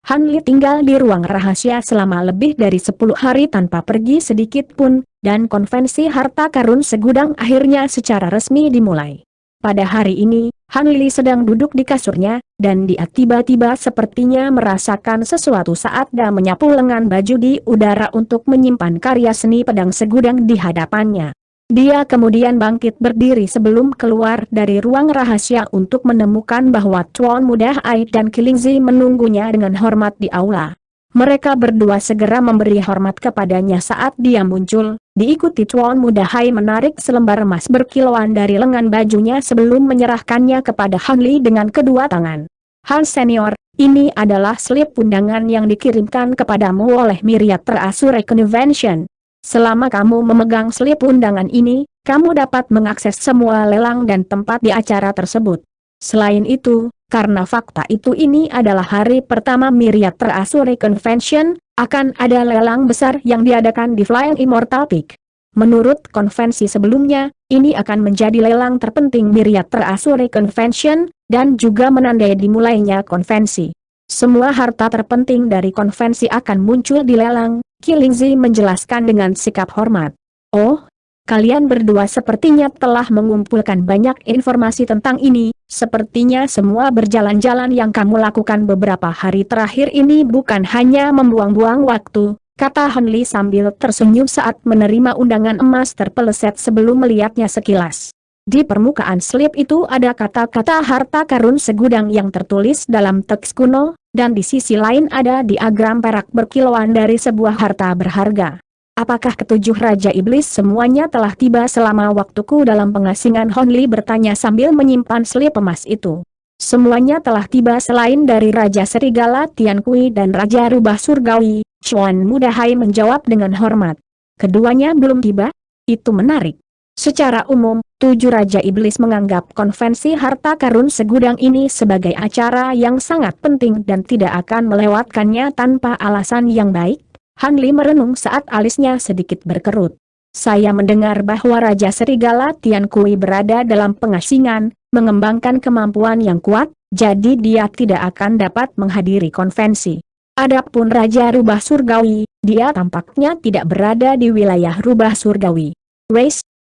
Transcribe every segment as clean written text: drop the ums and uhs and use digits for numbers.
Han Li tinggal di ruang rahasia selama lebih dari 10 hari tanpa pergi sedikit pun, dan konvensi harta karun segudang akhirnya secara resmi dimulai. Pada hari ini, Han Li sedang duduk di kasurnya, dan dia tiba-tiba sepertinya merasakan sesuatu saat dia menyapu lengan baju di udara untuk menyimpan karya seni pedang segudang di hadapannya. Dia kemudian bangkit berdiri sebelum keluar dari ruang rahasia untuk menemukan bahwa Tuan Muda Hai dan Qilingzi menunggunya dengan hormat di aula. Mereka berdua segera memberi hormat kepadanya saat dia muncul, diikuti Tuan Muda Hai menarik selembar emas berkilauan dari lengan bajunya sebelum menyerahkannya kepada Han Li dengan kedua tangan. Han Senior, ini adalah slip undangan yang dikirimkan kepadamu oleh Myriad Treasure Convention. Selama kamu memegang slip undangan ini, kamu dapat mengakses semua lelang dan tempat di acara tersebut. Selain itu, karena fakta itu ini adalah hari pertama Myriad Treasure Convention, akan ada lelang besar yang diadakan di Flying Immortal Peak. Menurut konvensi sebelumnya, ini akan menjadi lelang terpenting Myriad Treasure Convention, dan juga menandai dimulainya konvensi. Semua harta terpenting dari konvensi akan muncul di lelang, Qilingzi menjelaskan dengan sikap hormat. Oh, kalian berdua sepertinya telah mengumpulkan banyak informasi tentang ini, sepertinya semua berjalan-jalan yang kamu lakukan beberapa hari terakhir ini bukan hanya membuang-buang waktu, kata Han Li sambil tersenyum saat menerima undangan emas terpeleset sebelum melihatnya sekilas. Di permukaan slip itu ada kata-kata harta karun segudang yang tertulis dalam teks kuno, dan di sisi lain ada diagram perak berkilauan dari sebuah harta berharga. Apakah ketujuh Raja Iblis semuanya telah tiba selama waktuku dalam pengasingan? Han Li bertanya sambil menyimpan slip emas itu. Semuanya telah tiba selain dari Raja Serigala Tian Kui dan Raja Rubah Surgawi, Tuan Muda Hai menjawab dengan hormat. Keduanya belum tiba? Itu menarik. Secara umum, 7 Raja Iblis menganggap konvensi harta karun segudang ini sebagai acara yang sangat penting dan tidak akan melewatkannya tanpa alasan yang baik. Han Li merenung saat alisnya sedikit berkerut. Saya mendengar bahwa Raja Serigala Tian Kui berada dalam pengasingan, mengembangkan kemampuan yang kuat, jadi dia tidak akan dapat menghadiri konvensi. Adapun Raja Rubah Surgawi, dia tampaknya tidak berada di wilayah Rubah Surgawi.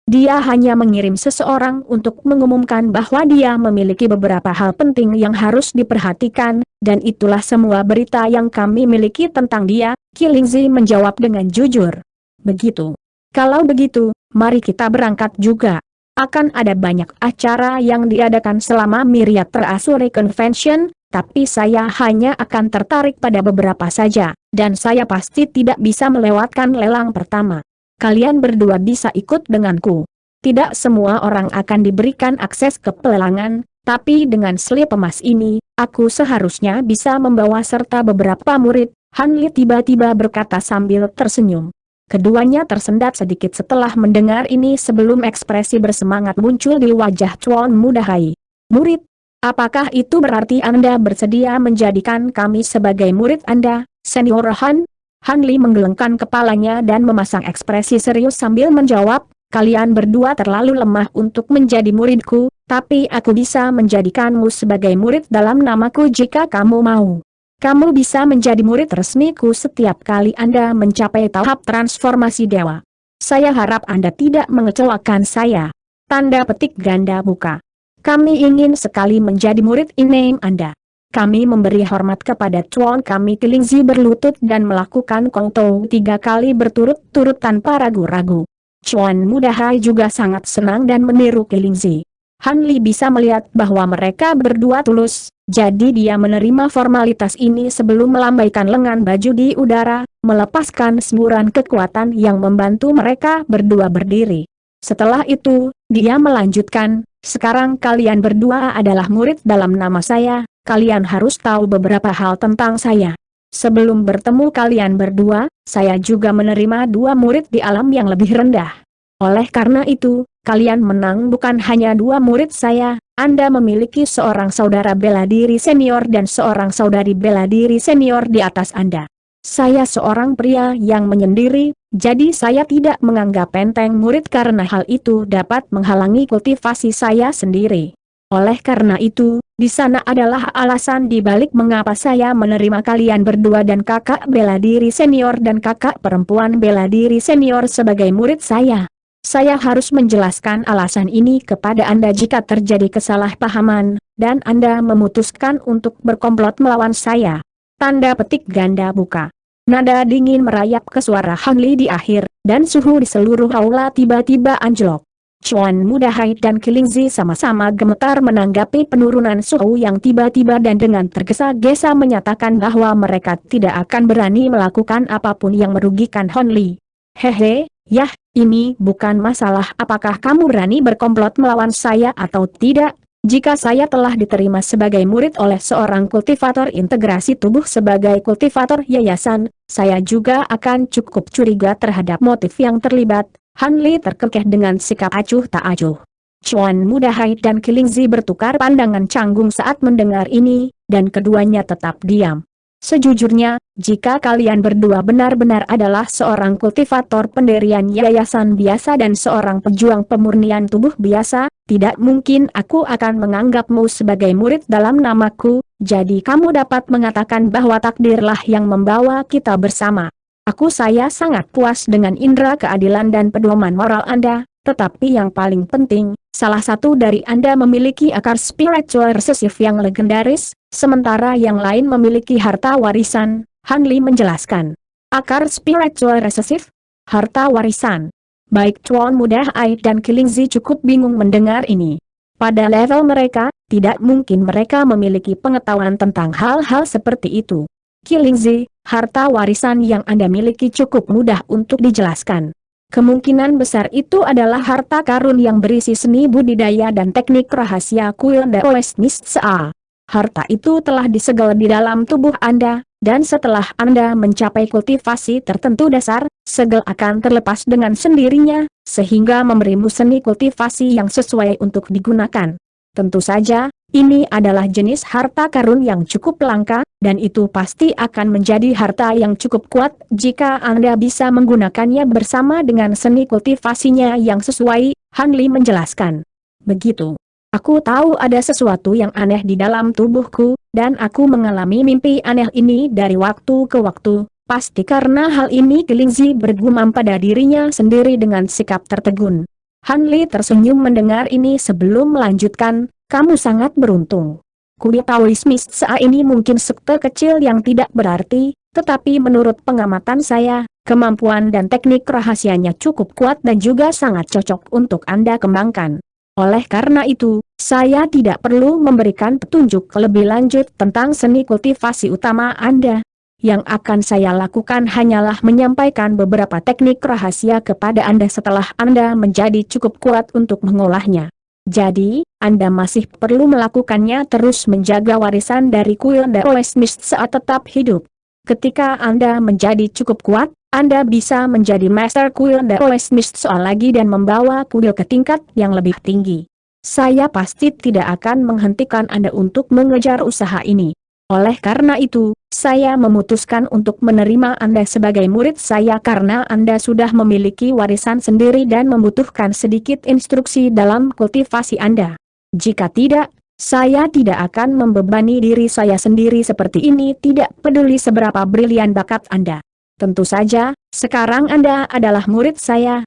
Dia hanya mengirim seseorang untuk mengumumkan bahwa dia memiliki beberapa hal penting yang harus diperhatikan, dan itulah semua berita yang kami miliki tentang dia, Qilingzi menjawab dengan jujur. Begitu. Kalau begitu, mari kita berangkat juga. Akan ada banyak acara yang diadakan selama Myriad Treasure Convention, tapi saya hanya akan tertarik pada beberapa saja, dan saya pasti tidak bisa melewatkan lelang pertama. Kalian berdua bisa ikut denganku. Tidak semua orang akan diberikan akses ke pelelangan, tapi dengan slip emas ini, aku seharusnya bisa membawa serta beberapa murid, Han Li tiba-tiba berkata sambil tersenyum. Keduanya tersendat sedikit setelah mendengar ini sebelum ekspresi bersemangat muncul di wajah Tuan Muda Hai. Murid? Apakah itu berarti Anda bersedia menjadikan kami sebagai murid Anda, Senior Han? Han Li menggelengkan kepalanya dan memasang ekspresi serius sambil menjawab, kalian berdua terlalu lemah untuk menjadi muridku, tapi aku bisa menjadikanmu sebagai murid dalam namaku jika kamu mau. Kamu bisa menjadi murid resmiku setiap kali Anda mencapai tahap transformasi dewa. Saya harap Anda tidak mengecewakan saya. Tanda petik ganda muka. Kami ingin sekali menjadi murid in-name Anda. Kami memberi hormat kepada Tuan kami. Qilingzi berlutut dan melakukan kongtou 3 kali berturut-turut tanpa ragu-ragu. Tuan Muda Hai juga sangat senang dan meniru Qilingzi. Han Li bisa melihat bahwa mereka berdua tulus, jadi dia menerima formalitas ini sebelum melambaikan lengan baju di udara, melepaskan semburan kekuatan yang membantu mereka berdua berdiri. Setelah itu, dia melanjutkan, sekarang kalian berdua adalah murid dalam nama saya. Kalian harus tahu beberapa hal tentang saya. Sebelum bertemu kalian berdua, saya juga menerima 2 murid di alam yang lebih rendah. Oleh karena itu, kalian menang bukan hanya 2 murid saya, Anda memiliki seorang saudara bela diri senior dan seorang saudari bela diri senior di atas Anda. Saya seorang pria yang menyendiri, jadi saya tidak menganggap enteng murid karena hal itu dapat menghalangi kultivasi saya sendiri. Oleh karena itu, Di sana adalah alasan dibalik mengapa saya menerima kalian berdua dan kakak bela diri senior dan kakak perempuan bela diri senior sebagai murid saya. Saya harus menjelaskan alasan ini kepada Anda jika terjadi kesalahpahaman, dan Anda memutuskan untuk berkomplot melawan saya. Tanda petik ganda buka. Nada dingin merayap ke suara Han Li di akhir, dan suhu di seluruh aula tiba-tiba anjlok. Chuan Muda Hai dan Kilingzi sama-sama gemetar menanggapi penurunan suhu yang tiba-tiba dan dengan tergesa-gesa menyatakan bahwa mereka tidak akan berani melakukan apapun yang merugikan Han Li. Hehe, yah, ini bukan masalah apakah kamu berani berkomplot melawan saya atau tidak. Jika saya telah diterima sebagai murid oleh seorang kultivator integrasi tubuh sebagai kultivator yayasan, saya juga akan cukup curiga terhadap motif yang terlibat. Han Li terkekeh dengan sikap acuh tak acuh. Chuan Muda Hai dan Kilingzi bertukar pandangan canggung saat mendengar ini, dan keduanya tetap diam. Sejujurnya, jika kalian berdua benar-benar adalah seorang kultivator pendirian yayasan biasa dan seorang pejuang pemurnian tubuh biasa, tidak mungkin aku akan menganggapmu sebagai murid dalam namaku, jadi kamu dapat mengatakan bahwa takdirlah yang membawa kita bersama. Saya sangat puas dengan indera keadilan dan pedoman moral Anda, tetapi yang paling penting, salah satu dari Anda memiliki akar spiritual resesif yang legendaris, sementara yang lain memiliki harta warisan, Han Li menjelaskan. Akar spiritual resesif? Harta warisan. Baik Chuan Muda Hai dan Kilingzi cukup bingung mendengar ini. Pada level mereka, tidak mungkin mereka memiliki pengetahuan tentang hal-hal seperti itu. Kilingzi, harta warisan yang Anda miliki cukup mudah untuk dijelaskan. Kemungkinan besar itu adalah harta karun yang berisi seni budidaya dan teknik rahasia kuil The Westmist Sea. Harta itu telah disegel di dalam tubuh Anda, dan setelah Anda mencapai kultivasi tertentu dasar, segel akan terlepas dengan sendirinya, sehingga memberimu seni kultivasi yang sesuai untuk digunakan. Tentu saja, ini adalah jenis harta karun yang cukup langka, dan itu pasti akan menjadi harta yang cukup kuat jika Anda bisa menggunakannya bersama dengan seni kultivasinya yang sesuai, Han Li menjelaskan. Begitu. Aku tahu ada sesuatu yang aneh di dalam tubuhku, dan aku mengalami mimpi aneh ini dari waktu ke waktu, pasti karena hal ini Kilingzi bergumam pada dirinya sendiri dengan sikap tertegun. Han Li tersenyum mendengar ini sebelum melanjutkan, kamu sangat beruntung. Kuil Taoismist Sea ini mungkin sekte kecil yang tidak berarti, tetapi menurut pengamatan saya, kemampuan dan teknik rahasianya cukup kuat dan juga sangat cocok untuk Anda kembangkan. Oleh karena itu, saya tidak perlu memberikan petunjuk lebih lanjut tentang seni kultivasi utama Anda. Yang akan saya lakukan hanyalah menyampaikan beberapa teknik rahasia kepada Anda setelah Anda menjadi cukup kuat untuk mengolahnya. Jadi, Anda masih perlu melakukannya terus menjaga warisan dari kuil The Westmist saat tetap hidup. Ketika Anda menjadi cukup kuat, Anda bisa menjadi master kuil The Westmist soal lagi dan membawa kuil ke tingkat yang lebih tinggi. Saya pasti tidak akan menghentikan Anda untuk mengejar usaha ini. Oleh karena itu, saya memutuskan untuk menerima Anda sebagai murid saya karena Anda sudah memiliki warisan sendiri dan membutuhkan sedikit instruksi dalam kultivasi Anda. Jika tidak, saya tidak akan membebani diri saya sendiri seperti ini tidak peduli seberapa brilian bakat Anda. Tentu saja, sekarang Anda adalah murid saya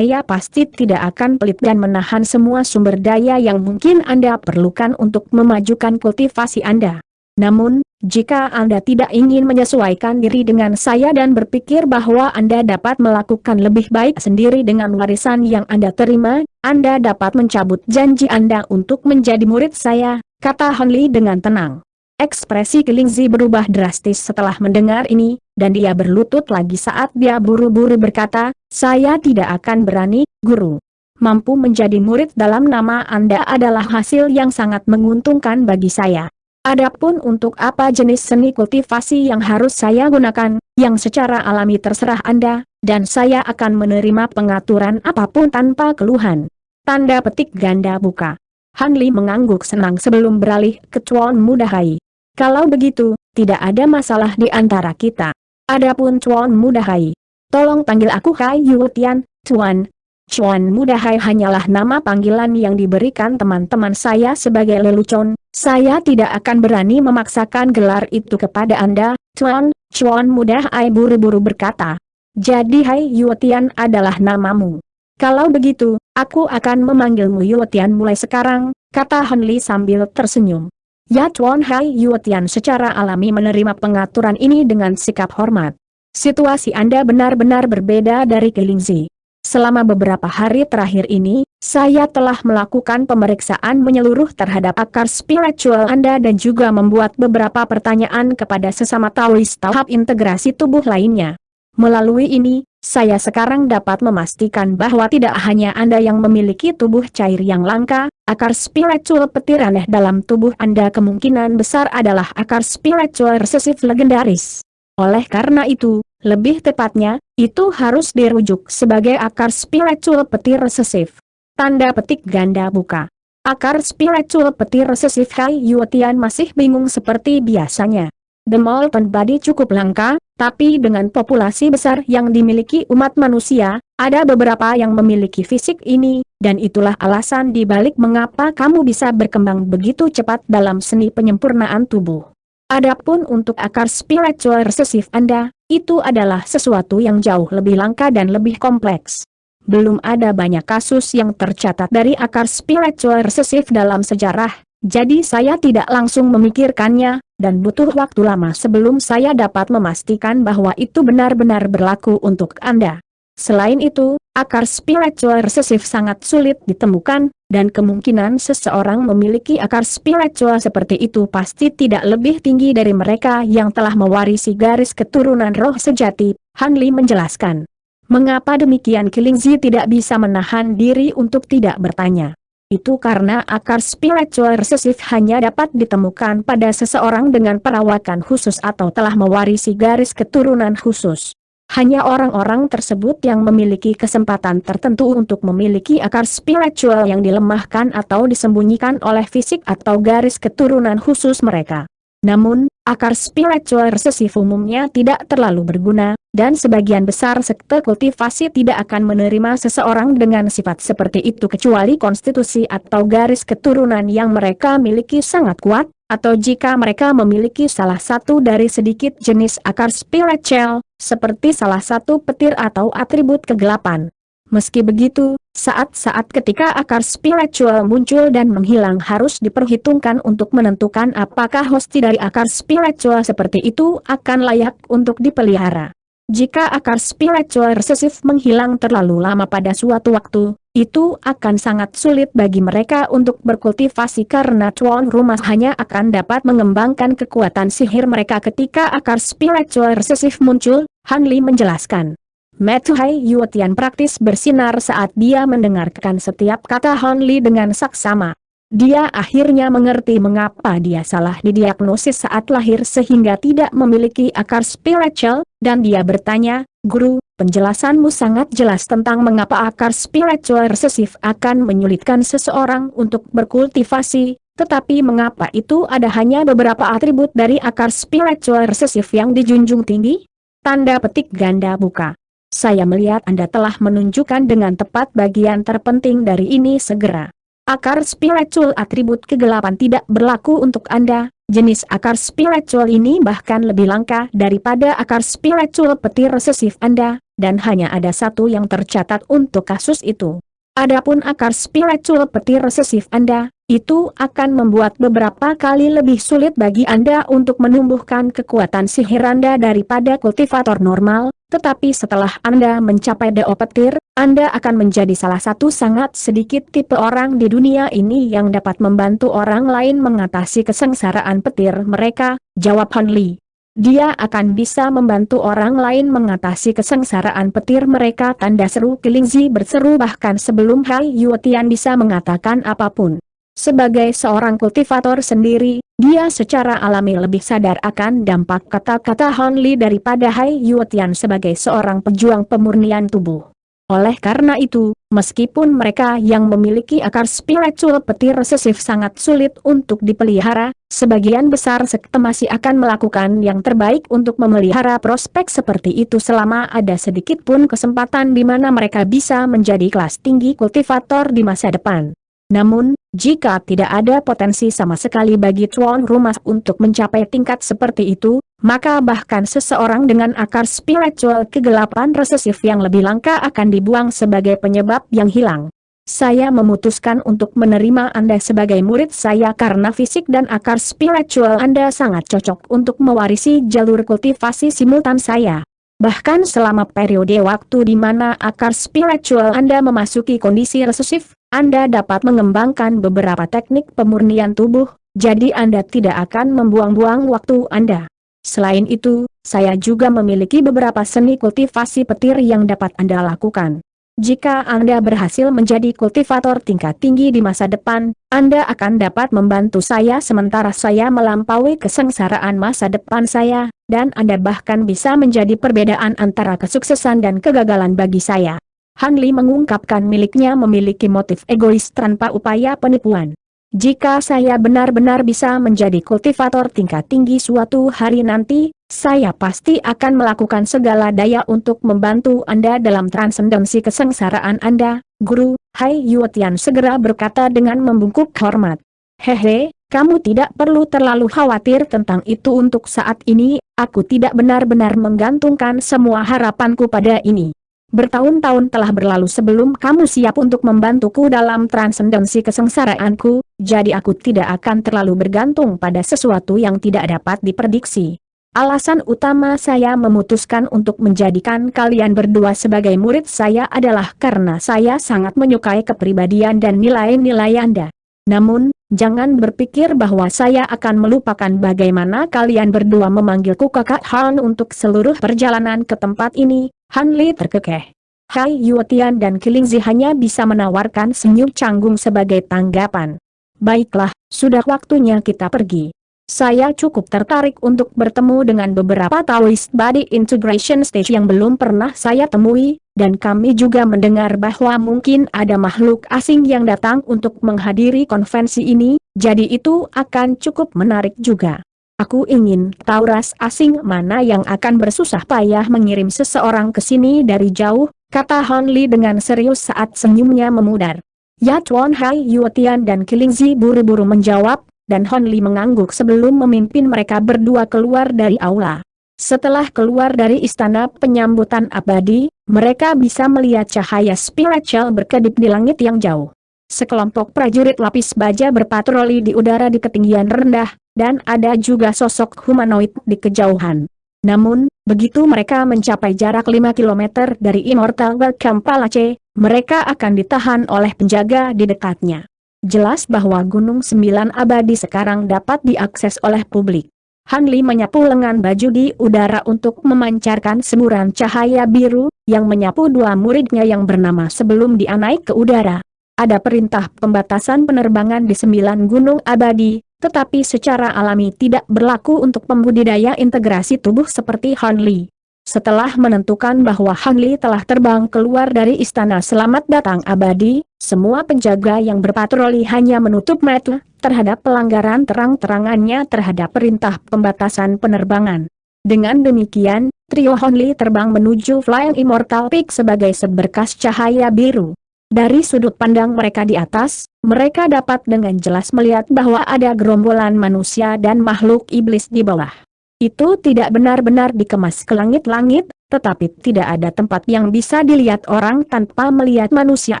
pasti tidak akan pelit dan menahan semua sumber daya yang mungkin Anda perlukan untuk memajukan kultivasi Anda. Namun, jika Anda tidak ingin menyesuaikan diri dengan saya dan berpikir bahwa Anda dapat melakukan lebih baik sendiri dengan warisan yang Anda terima, Anda dapat mencabut janji Anda untuk menjadi murid saya, kata Han Li dengan tenang. Ekspresi Kilingzi berubah drastis setelah mendengar ini, dan dia berlutut lagi saat dia buru-buru berkata, saya tidak akan berani, guru. Mampu menjadi murid dalam nama Anda adalah hasil yang sangat menguntungkan bagi saya. Adapun untuk apa jenis seni kultivasi yang harus saya gunakan, yang secara alami terserah Anda, dan saya akan menerima pengaturan apapun tanpa keluhan. Tanda petik ganda buka. Han Li mengangguk senang sebelum beralih ke Chuan Muda Hai. Kalau begitu, tidak ada masalah di antara kita. Adapun Chuan Muda Hai, tolong panggil aku Hai Yu Tian, Tuan. Chuan Muda Hai hanyalah nama panggilan yang diberikan teman-teman saya sebagai lelucon, Saya tidak akan berani memaksakan gelar itu kepada Anda, Tuan. Chuan Muda Ai buru-buru berkata. Jadi Hai Yuetian adalah namamu. Kalau begitu, aku akan memanggilmu Yuetian mulai sekarang, kata Han Li sambil tersenyum. Ya Tuan. Hai Yuetian secara alami menerima pengaturan ini dengan sikap hormat. Situasi Anda benar-benar berbeda dari Kelingzi. Selama beberapa hari terakhir ini, saya telah melakukan pemeriksaan menyeluruh terhadap akar spiritual Anda dan juga membuat beberapa pertanyaan kepada sesama Taois tahap integrasi tubuh lainnya. Melalui ini, saya sekarang dapat memastikan bahwa tidak hanya Anda yang memiliki tubuh cair yang langka, akar spiritual petir aneh dalam tubuh Anda kemungkinan besar adalah akar spiritual resesif legendaris. Oleh karena itu, lebih tepatnya, itu harus dirujuk sebagai akar spiritual petir resesif. Tanda petik ganda buka. Akar spiritual petir resesif. Hai Yuetian masih bingung seperti biasanya. The Molten Body cukup langka, tapi dengan populasi besar yang dimiliki umat manusia, ada beberapa yang memiliki fisik ini, dan itulah alasan dibalik mengapa kamu bisa berkembang begitu cepat dalam seni penyempurnaan tubuh. Adapun untuk akar spiritual resesif Anda, itu adalah sesuatu yang jauh lebih langka dan lebih kompleks. Belum ada banyak kasus yang tercatat dari akar spiritual resesif dalam sejarah, jadi saya tidak langsung memikirkannya, dan butuh waktu lama sebelum saya dapat memastikan bahwa itu benar-benar berlaku untuk Anda. Selain itu, akar spiritual resesif sangat sulit ditemukan, dan kemungkinan seseorang memiliki akar spiritual seperti itu pasti tidak lebih tinggi dari mereka yang telah mewarisi garis keturunan roh sejati, Han Li menjelaskan. Mengapa demikian? Kelingzi tidak bisa menahan diri untuk tidak bertanya. Itu karena akar spiritual resesif hanya dapat ditemukan pada seseorang dengan perawakan khusus atau telah mewarisi garis keturunan khusus. Hanya orang-orang tersebut yang memiliki kesempatan tertentu untuk memiliki akar spiritual yang dilemahkan atau disembunyikan oleh fisik atau garis keturunan khusus mereka. Namun, akar spiritual resesif umumnya tidak terlalu berguna, dan sebagian besar sekte kultivasi tidak akan menerima seseorang dengan sifat seperti itu kecuali konstitusi atau garis keturunan yang mereka miliki sangat kuat, atau jika mereka memiliki salah satu dari sedikit jenis akar spiritual, seperti salah satu petir atau atribut kegelapan. Meski begitu, saat-saat ketika akar spiritual muncul dan menghilang harus diperhitungkan untuk menentukan apakah hosti dari akar spiritual seperti itu akan layak untuk dipelihara. Jika akar spiritual resesif menghilang terlalu lama pada suatu waktu, itu akan sangat sulit bagi mereka untuk berkultivasi karena tuan rumah hanya akan dapat mengembangkan kekuatan sihir mereka ketika akar spiritual resesif muncul, Han Li menjelaskan. Mata Hai Yuetian praktis bersinar saat dia mendengarkan setiap kata Han Li dengan saksama. Dia akhirnya mengerti mengapa dia salah didiagnosis saat lahir sehingga tidak memiliki akar spiritual, dan dia bertanya, Guru, penjelasanmu sangat jelas tentang mengapa akar spiritual resesif akan menyulitkan seseorang untuk berkultivasi, tetapi mengapa itu ada hanya beberapa atribut dari akar spiritual resesif yang dijunjung tinggi? Tanda petik ganda buka. Saya melihat Anda telah menunjukkan dengan tepat bagian terpenting dari ini segera. Akar spiritual atribut kegelapan tidak berlaku untuk Anda, jenis akar spiritual ini bahkan lebih langka daripada akar spiritual petir resesif Anda, dan hanya ada satu yang tercatat untuk kasus itu. Adapun akar spiritual petir resesif Anda, itu akan membuat beberapa kali lebih sulit bagi Anda untuk menumbuhkan kekuatan sihir Anda daripada kultivator normal. Tetapi setelah Anda mencapai dao petir, Anda akan menjadi salah satu sangat sedikit tipe orang di dunia ini yang dapat membantu orang lain mengatasi kesengsaraan petir mereka, jawab Han Li. Dia akan bisa membantu orang lain mengatasi kesengsaraan petir mereka. Tanda seru Kelingzi berseru bahkan sebelum Hai Yuetian bisa mengatakan apapun. Sebagai seorang kultivator sendiri, dia secara alami lebih sadar akan dampak kata-kata Han Li daripada Hai Yuetian sebagai seorang pejuang pemurnian tubuh. Oleh karena itu, meskipun mereka yang memiliki akar spiritual petir resesif sangat sulit untuk dipelihara, sebagian besar sekte masih akan melakukan yang terbaik untuk memelihara prospek seperti itu selama ada sedikit pun kesempatan di mana mereka bisa menjadi kelas tinggi kultivator di masa depan. Namun, jika tidak ada potensi sama sekali bagi tuan rumah untuk mencapai tingkat seperti itu, maka bahkan seseorang dengan akar spiritual kegelapan resesif yang lebih langka akan dibuang sebagai penyebab yang hilang. Saya memutuskan untuk menerima Anda sebagai murid saya karena fisik dan akar spiritual Anda sangat cocok untuk mewarisi jalur kultivasi simultan saya. Bahkan selama periode waktu di mana akar spiritual Anda memasuki kondisi resesif, Anda dapat mengembangkan beberapa teknik pemurnian tubuh, jadi Anda tidak akan membuang-buang waktu Anda. Selain itu, saya juga memiliki beberapa seni kultivasi petir yang dapat Anda lakukan. Jika Anda berhasil menjadi kultivator tingkat tinggi di masa depan, Anda akan dapat membantu saya sementara saya melampaui kesengsaraan masa depan saya, dan Anda bahkan bisa menjadi perbedaan antara kesuksesan dan kegagalan bagi saya. Han Li mengungkapkan miliknya memiliki motif egois tanpa upaya penipuan. Jika saya benar-benar bisa menjadi kultivator tingkat tinggi suatu hari nanti, saya pasti akan melakukan segala daya untuk membantu Anda dalam transendensi kesengsaraan Anda, Guru. Hai Yuetian segera berkata dengan membungkuk hormat. Hehe, kamu tidak perlu terlalu khawatir tentang itu untuk saat ini, aku tidak benar-benar menggantungkan semua harapanku pada ini. Bertahun-tahun telah berlalu sebelum kamu siap untuk membantuku dalam transendensi kesengsaraanku, jadi aku tidak akan terlalu bergantung pada sesuatu yang tidak dapat diprediksi. Alasan utama saya memutuskan untuk menjadikan kalian berdua sebagai murid saya adalah karena saya sangat menyukai kepribadian dan nilai-nilai Anda. Namun, jangan berpikir bahwa saya akan melupakan bagaimana kalian berdua memanggilku Kakak Han untuk seluruh perjalanan ke tempat ini. Han Li terkekeh. Hai Yuetian dan Kilingzi hanya bisa menawarkan senyum canggung sebagai tanggapan. Baiklah, sudah waktunya kita pergi. Saya cukup tertarik untuk bertemu dengan beberapa Taoist Body Integration Stage yang belum pernah saya temui, dan kami juga mendengar bahwa mungkin ada makhluk asing yang datang untuk menghadiri konvensi ini, jadi itu akan cukup menarik juga. Aku ingin tahu ras asing mana yang akan bersusah payah mengirim seseorang ke sini dari jauh, kata Han Li dengan serius saat senyumnya memudar. Ya Tuan Hai Yuetian dan Kilingzi buru-buru menjawab, dan Han Li mengangguk sebelum memimpin mereka berdua keluar dari aula. Setelah keluar dari istana penyambutan abadi, mereka bisa melihat cahaya spiritual berkedip di langit yang jauh. Sekelompok prajurit lapis baja berpatroli di udara di ketinggian rendah, dan ada juga sosok humanoid di kejauhan. Namun, begitu mereka mencapai jarak 5 km dari Immortal Welcome Palace, mereka akan ditahan oleh penjaga di dekatnya. Jelas bahwa Gunung Sembilan Abadi sekarang dapat diakses oleh publik. Han Li menyapu lengan baju di udara untuk memancarkan semburan cahaya biru, yang menyapu dua muridnya yang bernama sebelum dia naik ke udara. Ada perintah pembatasan penerbangan di 9 gunung abadi, tetapi secara alami tidak berlaku untuk pembudidaya integrasi tubuh seperti Han Li. Setelah menentukan bahwa Han Li telah terbang keluar dari istana selamat datang abadi, semua penjaga yang berpatroli hanya menutup mata terhadap pelanggaran terang-terangannya terhadap perintah pembatasan penerbangan. Dengan demikian, trio Han Li terbang menuju Flying Immortal Peak sebagai seberkas cahaya biru. Dari sudut pandang mereka di atas, mereka dapat dengan jelas melihat bahwa ada gerombolan manusia dan makhluk iblis di bawah. Itu tidak benar-benar dikemas ke langit-langit, tetapi tidak ada tempat yang bisa dilihat orang tanpa melihat manusia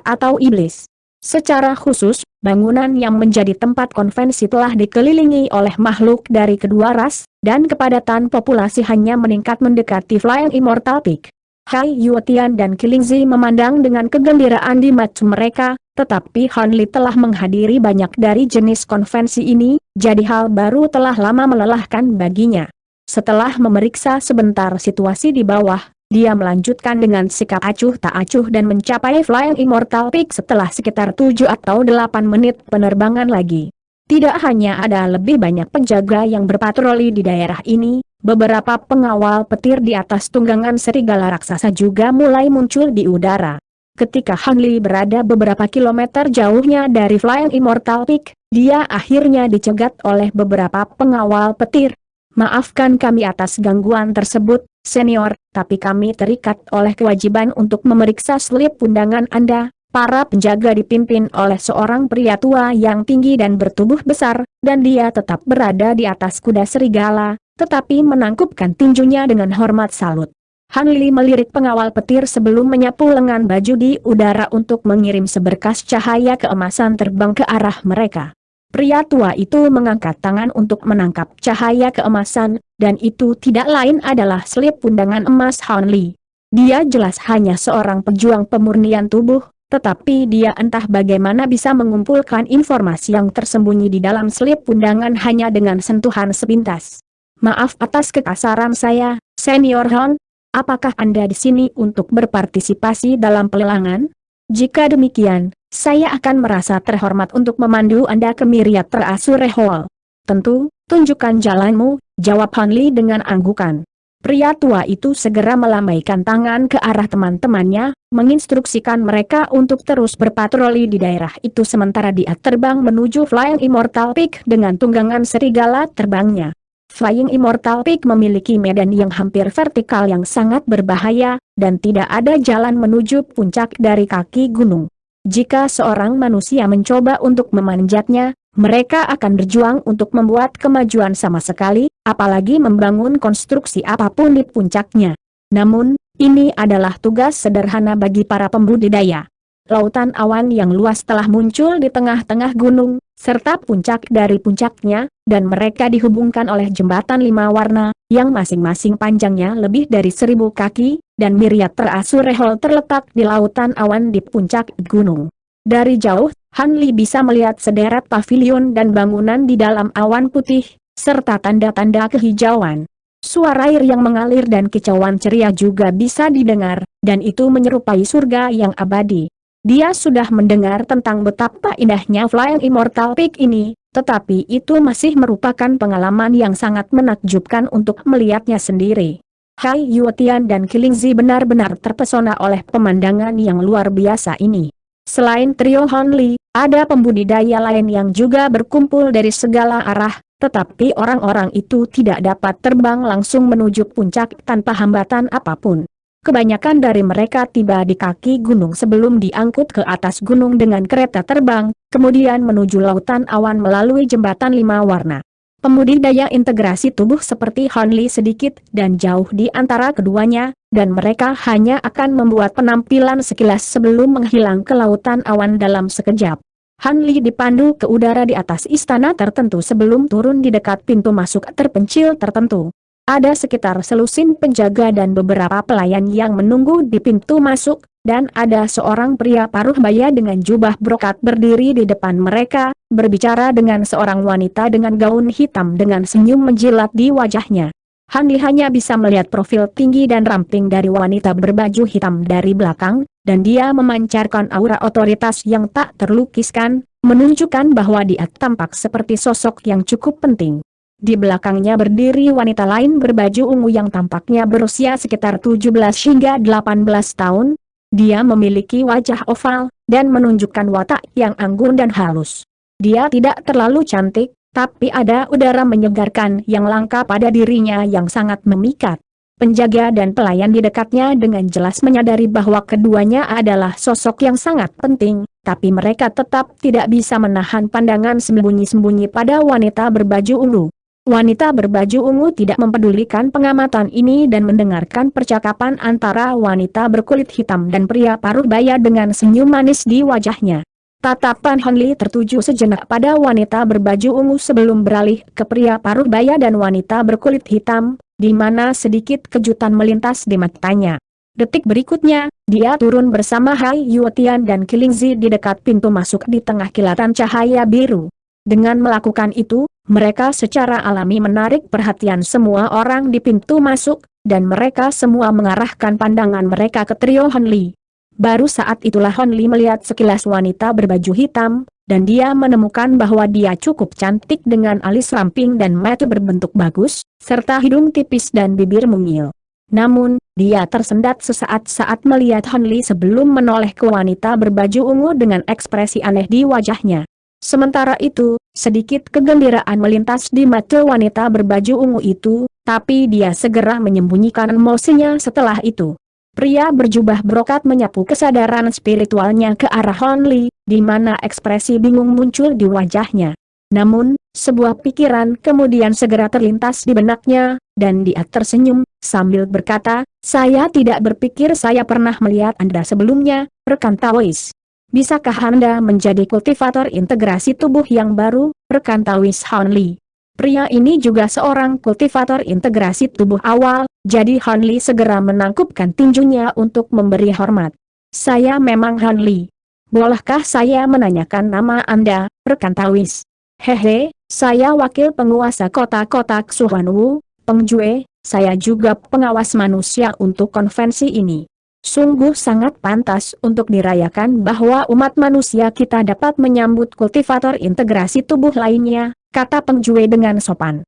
atau iblis. Secara khusus, bangunan yang menjadi tempat konvensi telah dikelilingi oleh makhluk dari kedua ras, dan kepadatan populasi hanya meningkat mendekati Flying Immortal Peak. Hai Yuetian dan Kilingzi memandang dengan kegembiraan di mata mereka, tetapi Han Li telah menghadiri banyak dari jenis konvensi ini, jadi hal baru telah lama melelahkan baginya. Setelah memeriksa sebentar situasi di bawah, dia melanjutkan dengan sikap acuh tak acuh dan mencapai Flying Immortal Peak setelah sekitar 7 atau 8 menit penerbangan lagi. Tidak hanya ada lebih banyak penjaga yang berpatroli di daerah ini, beberapa pengawal petir di atas tunggangan serigala raksasa juga mulai muncul di udara. Ketika Han Li berada beberapa kilometer jauhnya dari Flying Immortal Peak, dia akhirnya dicegat oleh beberapa pengawal petir. Maafkan kami atas gangguan tersebut, senior, tapi kami terikat oleh kewajiban untuk memeriksa slip undangan Anda, Para penjaga dipimpin oleh seorang pria tua yang tinggi dan bertubuh besar, dan dia tetap berada di atas kuda serigala, tetapi menangkupkan tinjunya dengan hormat salut. Han Li melirik pengawal petir sebelum menyapu lengan baju di udara untuk mengirim seberkas cahaya keemasan terbang ke arah mereka. Pria tua itu mengangkat tangan untuk menangkap cahaya keemasan, dan itu tidak lain adalah selip pundangan emas Han Li. Dia jelas hanya seorang pejuang pemurnian tubuh, tetapi dia entah bagaimana bisa mengumpulkan informasi yang tersembunyi di dalam selip pundangan hanya dengan sentuhan sepintas. Maaf atas kekasaran saya, Senior Han. Apakah Anda di sini untuk berpartisipasi dalam pelelangan? Jika demikian, saya akan merasa terhormat untuk memandu Anda ke Miriat Terasure Hall. Tentu, tunjukkan jalanmu, jawab Han Li dengan anggukan. Pria tua itu segera melambaikan tangan ke arah teman-temannya, menginstruksikan mereka untuk terus berpatroli di daerah itu sementara dia terbang menuju Flying Immortal Peak dengan tunggangan serigala terbangnya. Flying Immortal Peak memiliki medan yang hampir vertikal yang sangat berbahaya, dan tidak ada jalan menuju puncak dari kaki gunung. Jika seorang manusia mencoba untuk memanjatnya, mereka akan berjuang untuk membuat kemajuan sama sekali, apalagi membangun konstruksi apapun di puncaknya. Namun, ini adalah tugas sederhana bagi para pembudidaya. Lautan awan yang luas telah muncul di tengah-tengah gunung, serta puncak dari puncaknya, dan mereka dihubungkan oleh jembatan 5 warna, yang masing-masing panjangnya lebih dari 1000 kaki, dan Miriat Terasure Hall terletak di lautan awan di puncak gunung. Dari jauh, Han Li bisa melihat sederet pavilion dan bangunan di dalam awan putih, serta tanda-tanda kehijauan. Suara air yang mengalir dan kicauan ceria juga bisa didengar, dan itu menyerupai surga yang abadi. Dia sudah mendengar tentang betapa indahnya Flying Immortal Peak ini, tetapi itu masih merupakan pengalaman yang sangat menakjubkan untuk melihatnya sendiri. Hai Yuetian dan Kilingzi benar-benar terpesona oleh pemandangan yang luar biasa ini. Selain trio Han Li, ada pembudidaya lain yang juga berkumpul dari segala arah, tetapi orang-orang itu tidak dapat terbang langsung menuju puncak tanpa hambatan apapun. Kebanyakan dari mereka tiba di kaki gunung sebelum diangkut ke atas gunung dengan kereta terbang, kemudian menuju lautan awan melalui jembatan 5 warna. Pembudidaya integrasi tubuh seperti Han Li sedikit dan jauh di antara keduanya, dan mereka hanya akan membuat penampilan sekilas sebelum menghilang ke lautan awan dalam sekejap. Han Li dipandu ke udara di atas istana tertentu sebelum turun di dekat pintu masuk terpencil tertentu. Ada sekitar selusin penjaga dan beberapa pelayan yang menunggu di pintu masuk, dan ada seorang pria paruh baya dengan jubah brokat berdiri di depan mereka, berbicara dengan seorang wanita dengan gaun hitam dengan senyum menjilat di wajahnya. Han Li hanya bisa melihat profil tinggi dan ramping dari wanita berbaju hitam dari belakang, dan dia memancarkan aura otoritas yang tak terlukiskan, menunjukkan bahwa dia tampak seperti sosok yang cukup penting. Di belakangnya berdiri wanita lain berbaju ungu yang tampaknya berusia sekitar 17 hingga 18 tahun. Dia memiliki wajah oval, dan menunjukkan watak yang anggun dan halus. Dia tidak terlalu cantik, tapi ada udara menyegarkan yang langka pada dirinya yang sangat memikat. Penjaga dan pelayan di dekatnya dengan jelas menyadari bahwa keduanya adalah sosok yang sangat penting, tapi mereka tetap tidak bisa menahan pandangan sembunyi-sembunyi pada wanita berbaju ungu. Wanita berbaju ungu tidak mempedulikan pengamatan ini dan mendengarkan percakapan antara wanita berkulit hitam dan pria paruh baya dengan senyum manis di wajahnya. Tatapan Han Li tertuju sejenak pada wanita berbaju ungu sebelum beralih ke pria paruh baya dan wanita berkulit hitam, di mana sedikit kejutan melintas di matanya. Detik berikutnya, dia turun bersama Hai Yuetian dan Kilingzi di dekat pintu masuk di tengah kilatan cahaya biru. Dengan melakukan itu, mereka secara alami menarik perhatian semua orang di pintu masuk, dan mereka semua mengarahkan pandangan mereka ke trio Han Li. Baru saat itulah Han Li melihat sekilas wanita berbaju hitam, dan dia menemukan bahwa dia cukup cantik dengan alis ramping dan mata berbentuk bagus, serta hidung tipis dan bibir mungil. Namun, dia tersendat sesaat saat melihat Han Li sebelum menoleh ke wanita berbaju ungu dengan ekspresi aneh di wajahnya. Sementara itu, sedikit kegembiraan melintas di mata wanita berbaju ungu itu, tapi dia segera menyembunyikan emosinya setelah itu. Pria berjubah brokat menyapu kesadaran spiritualnya ke arah Han Li, di mana ekspresi bingung muncul di wajahnya. Namun, sebuah pikiran kemudian segera terlintas di benaknya, dan dia tersenyum, sambil berkata, "Saya tidak berpikir saya pernah melihat Anda sebelumnya, rekan Taois. Bisakah Anda menjadi kultivator integrasi tubuh yang baru, rekan Taois Han Li?" Pria ini juga seorang kultivator integrasi tubuh awal, jadi Han Li segera menangkupkan tinjunya untuk memberi hormat. "Saya memang Han Li. Bolehkah saya menanyakan nama Anda, rekan Taois?" "Hehe, saya wakil penguasa kota-kota Xuanwu, Peng Jue, saya juga pengawas manusia untuk konvensi ini. Sungguh sangat pantas untuk dirayakan bahwa umat manusia kita dapat menyambut kultivator integrasi tubuh lainnya," kata Peng Jue dengan sopan.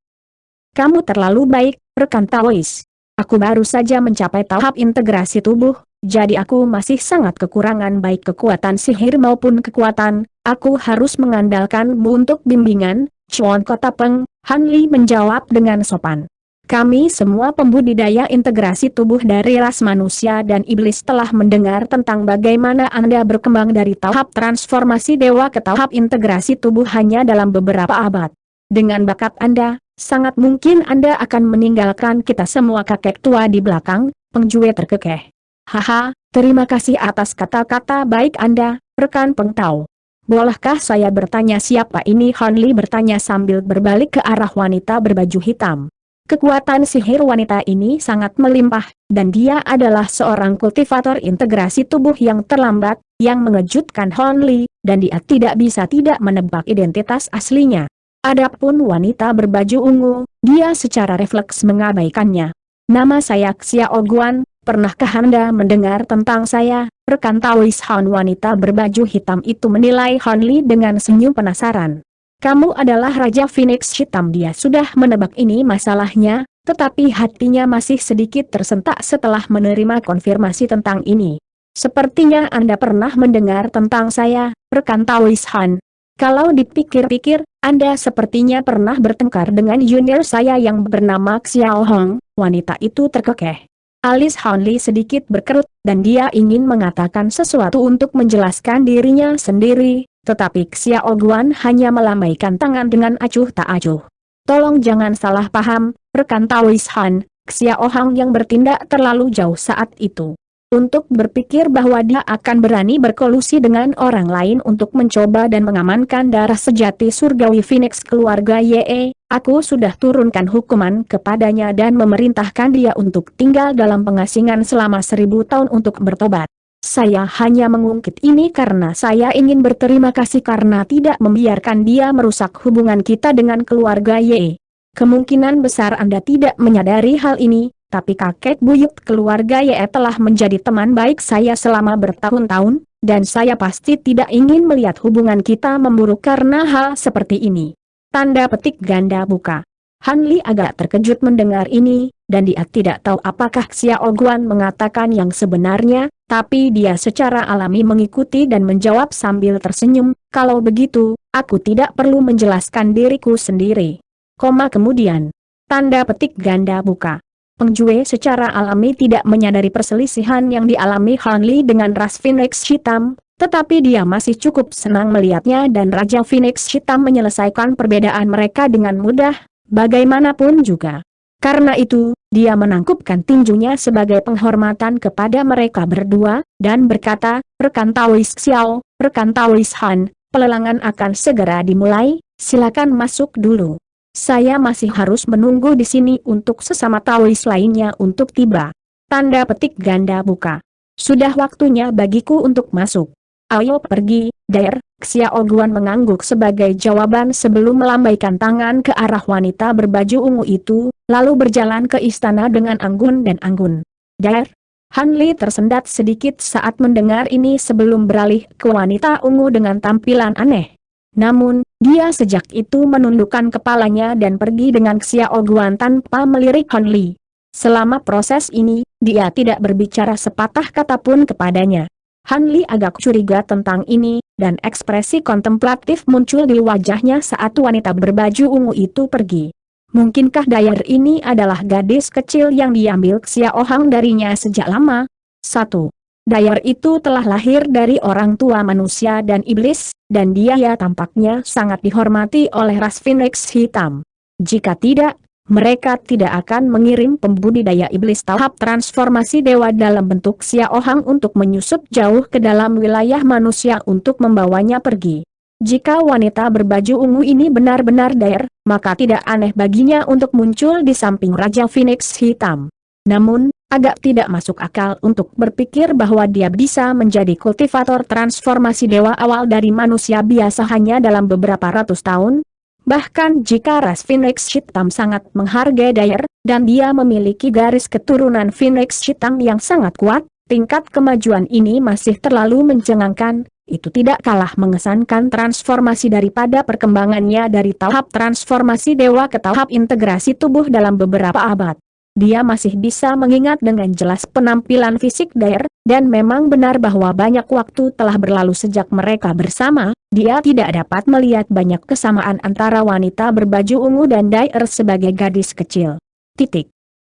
"Kamu terlalu baik, rekan Taois. Aku baru saja mencapai tahap integrasi tubuh, jadi aku masih sangat kekurangan baik kekuatan sihir maupun kekuatan, aku harus mengandalkanmu untuk bimbingan, Chuan Kota Peng," Han Li menjawab dengan sopan. "Kami semua pembudidaya integrasi tubuh dari ras manusia dan iblis telah mendengar tentang bagaimana Anda berkembang dari tahap transformasi dewa ke tahap integrasi tubuh hanya dalam beberapa abad. Dengan bakat Anda, sangat mungkin Anda akan meninggalkan kita semua kakek tua di belakang." Peng Jue terkekeh. "Haha, terima kasih atas kata-kata baik Anda, rekan Peng Tao. Bolehkah saya bertanya siapa ini?" Han Li bertanya sambil berbalik ke arah wanita berbaju hitam. Kekuatan sihir wanita ini sangat melimpah, dan dia adalah seorang kultivator integrasi tubuh yang terlambat, yang mengejutkan Han Li, dan dia tidak bisa tidak menebak identitas aslinya. Adapun wanita berbaju ungu, dia secara refleks mengabaikannya. "Nama saya Xiao Guan, pernahkah Anda mendengar tentang saya, rekan Taois?" Han wanita berbaju hitam itu menilai Han Li dengan senyum penasaran. "Kamu adalah Raja Phoenix Hitam." Dia sudah menebak ini masalahnya, tetapi hatinya masih sedikit tersentak setelah menerima konfirmasi tentang ini. "Sepertinya Anda pernah mendengar tentang saya, rekan Taois Han. Kalau dipikir-pikir, Anda sepertinya pernah bertengkar dengan junior saya yang bernama Xiao Hong." Wanita itu terkekeh. Alis Han Li sedikit berkerut, dan dia ingin mengatakan sesuatu untuk menjelaskan dirinya sendiri, tetapi Xiao Guan hanya melambaikan tangan dengan acuh tak acuh. "Tolong jangan salah paham, rekan Taois Han, Xiao Hong yang bertindak terlalu jauh saat itu. Untuk berpikir bahwa dia akan berani berkolusi dengan orang lain untuk mencoba dan mengamankan darah sejati surgawi Phoenix keluarga Ye, aku sudah turunkan hukuman kepadanya dan memerintahkan dia untuk tinggal dalam pengasingan selama 1000 tahun untuk bertobat. Saya hanya mengungkit ini karena saya ingin berterima kasih karena tidak membiarkan dia merusak hubungan kita dengan keluarga Ye. Kemungkinan besar Anda tidak menyadari hal ini, tapi kakek buyut keluarga Ye telah menjadi teman baik saya selama bertahun-tahun, dan saya pasti tidak ingin melihat hubungan kita memburuk karena hal seperti ini." Tanda petik ganda buka. Han Li agak terkejut mendengar ini, dan dia tidak tahu apakah Xiao Guan mengatakan yang sebenarnya, tapi dia secara alami mengikuti dan menjawab sambil tersenyum, "Kalau begitu, aku tidak perlu menjelaskan diriku sendiri." Kemudian. Tanda petik ganda buka. Peng Jue secara alami tidak menyadari perselisihan yang dialami Han Li dengan ras Phoenix Hitam, tetapi dia masih cukup senang melihatnya dan Raja Phoenix Hitam menyelesaikan perbedaan mereka dengan mudah, bagaimanapun juga. Karena itu, dia menangkupkan tinjunya sebagai penghormatan kepada mereka berdua, dan berkata, "Rekan Taois Xiao, rekan Taois Han, pelelangan akan segera dimulai, silakan masuk dulu. Saya masih harus menunggu di sini untuk sesama Taois lainnya untuk tiba." Tanda petik ganda buka. "Sudah waktunya bagiku untuk masuk. Ayo pergi, Der." Xiao Guan mengangguk sebagai jawaban sebelum melambaikan tangan ke arah wanita berbaju ungu itu, lalu berjalan ke istana dengan anggun dan anggun. "Der." Han Li tersendat sedikit saat mendengar ini sebelum beralih ke wanita ungu dengan tampilan aneh. Namun, dia sejak itu menundukkan kepalanya dan pergi dengan Xiao Guan tanpa melirik Han Li. Selama proses ini, dia tidak berbicara sepatah kata pun kepadanya. Han Li agak curiga tentang ini, dan ekspresi kontemplatif muncul di wajahnya saat wanita berbaju ungu itu pergi. Mungkinkah Dayar ini adalah gadis kecil yang diambil Xiao Hong darinya sejak lama? 1. Dayar itu telah lahir dari orang tua manusia dan iblis, dan dia tampaknya sangat dihormati oleh ras Phoenix hitam. Jika tidak, mereka tidak akan mengirim pembudidaya iblis tahap transformasi dewa dalam bentuk Xiaohang untuk menyusup jauh ke dalam wilayah manusia untuk membawanya pergi. Jika wanita berbaju ungu ini benar-benar Dayar, maka tidak aneh baginya untuk muncul di samping Raja Phoenix hitam. Namun, agak tidak masuk akal untuk berpikir bahwa dia bisa menjadi kultivator transformasi dewa awal dari manusia biasa hanya dalam beberapa ratus tahun. Bahkan jika ras Phoenix hitam sangat menghargai Dayar, dan dia memiliki garis keturunan Phoenix hitam yang sangat kuat, tingkat kemajuan ini masih terlalu mencengangkan. Itu tidak kalah mengesankan transformasi daripada perkembangannya dari tahap transformasi dewa ke tahap integrasi tubuh dalam beberapa abad. Dia masih bisa mengingat dengan jelas penampilan fisik Dayar, dan memang benar bahwa banyak waktu telah berlalu sejak mereka bersama. Dia tidak dapat melihat banyak kesamaan antara wanita berbaju ungu dan Dayar sebagai gadis kecil.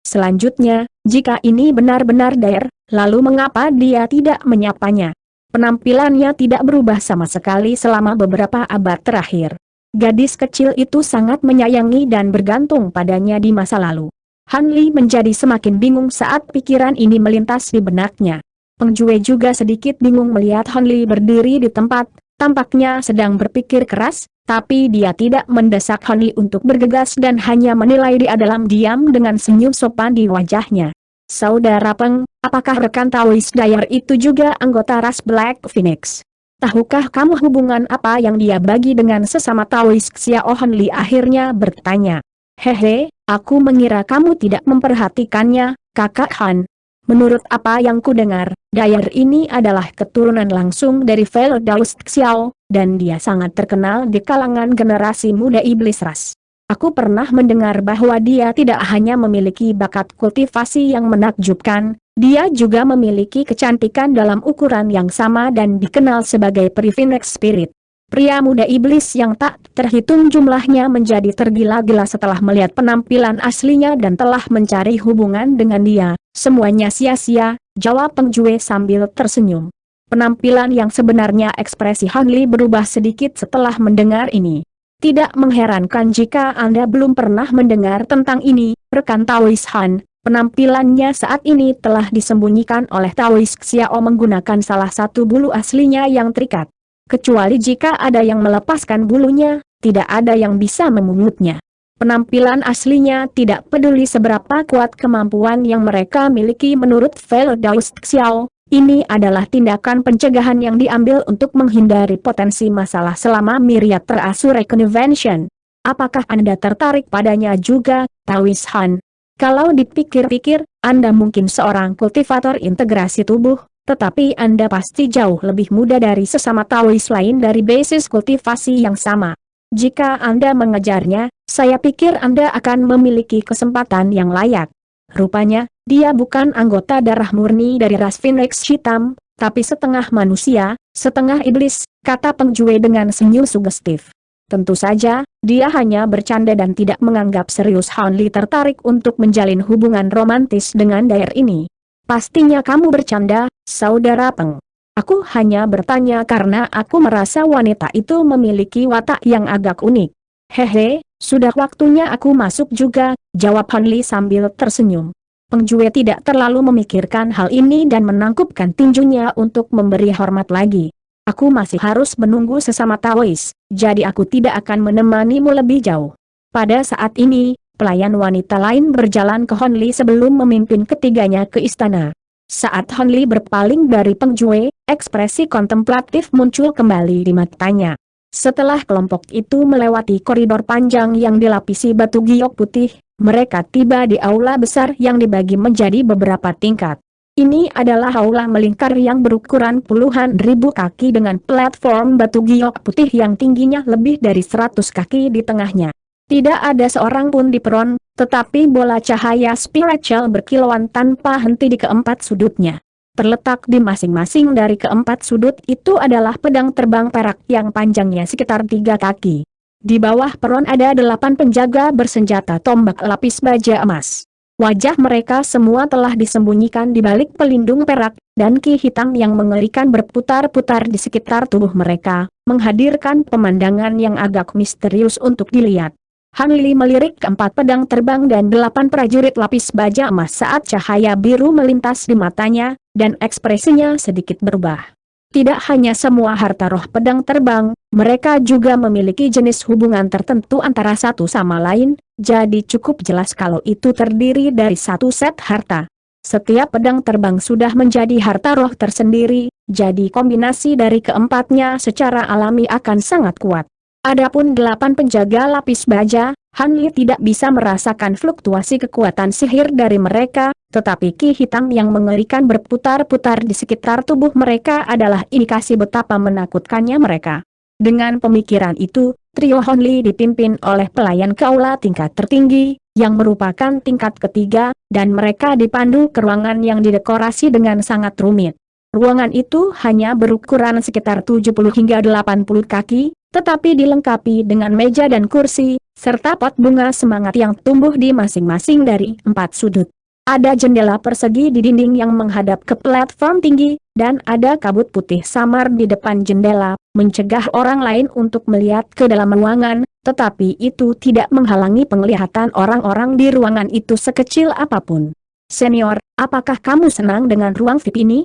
Selanjutnya, jika ini benar-benar Dayar, lalu mengapa dia tidak menyapanya? Penampilannya tidak berubah sama sekali selama beberapa abad terakhir. Gadis kecil itu sangat menyayangi dan bergantung padanya di masa lalu. Han Li menjadi semakin bingung saat pikiran ini melintas di benaknya. Peng Jue juga sedikit bingung melihat Han Li berdiri di tempat, tampaknya sedang berpikir keras, tapi dia tidak mendesak Han Li untuk bergegas dan hanya menilai dia dalam diam dengan senyum sopan di wajahnya. Saudara Peng, apakah rekan Taois Dayar itu juga anggota ras Black Phoenix? Tahukah kamu hubungan apa yang dia bagi dengan sesama Taois? Xiao Han Li akhirnya bertanya. Hehe, aku mengira kamu tidak memperhatikannya, kakak Han. Menurut apa yang ku dengar, Dayar ini adalah keturunan langsung dari Daus Xiao, dan dia sangat terkenal di kalangan generasi muda iblis ras. Aku pernah mendengar bahwa dia tidak hanya memiliki bakat kultivasi yang menakjubkan, dia juga memiliki kecantikan dalam ukuran yang sama dan dikenal sebagai peri Phoenix Spirit. Pria muda iblis yang tak terhitung jumlahnya menjadi tergila-gila setelah melihat penampilan aslinya dan telah mencari hubungan dengan dia. Semuanya sia-sia, jawab Peng Jue sambil tersenyum. Penampilan yang sebenarnya ekspresi Han Li berubah sedikit setelah mendengar ini. Tidak mengherankan jika Anda belum pernah mendengar tentang ini, rekan Taois Han. Penampilannya saat ini telah disembunyikan oleh Taois Xiao menggunakan salah satu bulu aslinya yang terikat. Kecuali jika ada yang melepaskan bulunya, tidak ada yang bisa memungutnya. Penampilan aslinya tidak peduli seberapa kuat kemampuan yang mereka miliki menurut Daus Xiao. Ini adalah tindakan pencegahan yang diambil untuk menghindari potensi masalah selama Myriad Treasure Convention. Apakah Anda tertarik padanya juga, Taois Han? Kalau dipikir-pikir, Anda mungkin seorang kultivator integrasi tubuh, tetapi Anda pasti jauh lebih muda dari sesama Taois lain dari basis kultivasi yang sama. Jika Anda mengejarnya, saya pikir Anda akan memiliki kesempatan yang layak. Rupanya, dia bukan anggota darah murni dari ras Phoenix hitam, tapi setengah manusia, setengah iblis, kata Peng Jue dengan senyum sugestif. Tentu saja, dia hanya bercanda dan tidak menganggap serius Han Li tertarik untuk menjalin hubungan romantis dengan Dayar ini. Pastinya kamu bercanda, saudara Peng. Aku hanya bertanya karena aku merasa wanita itu memiliki watak yang agak unik. Hehe, sudah waktunya aku masuk juga, jawab Han Li sambil tersenyum. Peng Jue tidak terlalu memikirkan hal ini dan menangkupkan tinjunya untuk memberi hormat lagi. Aku masih harus menunggu sesama Taois, jadi aku tidak akan menemanimu lebih jauh. Pada saat ini, pelayan wanita lain berjalan ke Han Li sebelum memimpin ketiganya ke istana. Saat Han Li berpaling dari Peng Jue, ekspresi kontemplatif muncul kembali di matanya. Setelah kelompok itu melewati koridor panjang yang dilapisi batu giok putih, mereka tiba di aula besar yang dibagi menjadi beberapa tingkat. Ini adalah aula melingkar yang berukuran puluhan ribu kaki dengan platform batu giok putih yang tingginya lebih dari 100 kaki di tengahnya. Tidak ada seorang pun di peron, tetapi bola cahaya spiritual berkilauan tanpa henti di keempat sudutnya. Terletak di masing-masing dari keempat sudut itu adalah pedang terbang perak yang panjangnya sekitar 3 kaki. Di bawah peron ada 8 penjaga bersenjata tombak lapis baja emas. Wajah mereka semua telah disembunyikan di balik pelindung perak, dan ki hitam yang mengerikan berputar-putar di sekitar tubuh mereka, menghadirkan pemandangan yang agak misterius untuk dilihat. Han Li melirik keempat pedang terbang dan 8 prajurit lapis baja emas saat cahaya biru melintas di matanya, dan ekspresinya sedikit berubah. Tidak hanya semua harta roh pedang terbang, mereka juga memiliki jenis hubungan tertentu antara satu sama lain, jadi cukup jelas kalau itu terdiri dari satu set harta. Setiap pedang terbang sudah menjadi harta roh tersendiri, jadi kombinasi dari keempatnya secara alami akan sangat kuat. Adapun 8 penjaga lapis baja, Han Li tidak bisa merasakan fluktuasi kekuatan sihir dari mereka, tetapi ki hitam yang mengerikan berputar-putar di sekitar tubuh mereka adalah indikasi betapa menakutkannya mereka. Dengan pemikiran itu, trio Han Li dipimpin oleh pelayan Kaula tingkat tertinggi, yang merupakan tingkat ketiga, dan mereka dipandu ke ruangan yang didekorasi dengan sangat rumit. Ruangan itu hanya berukuran sekitar 70 hingga 80 kaki, tetapi dilengkapi dengan meja dan kursi, serta pot bunga semangat yang tumbuh di masing-masing dari 4 sudut. Ada jendela persegi di dinding yang menghadap ke platform tinggi, dan ada kabut putih samar di depan jendela, mencegah orang lain untuk melihat ke dalam ruangan, tetapi itu tidak menghalangi penglihatan orang-orang di ruangan itu sekecil apapun. "Senior, apakah kamu senang dengan ruang VIP ini?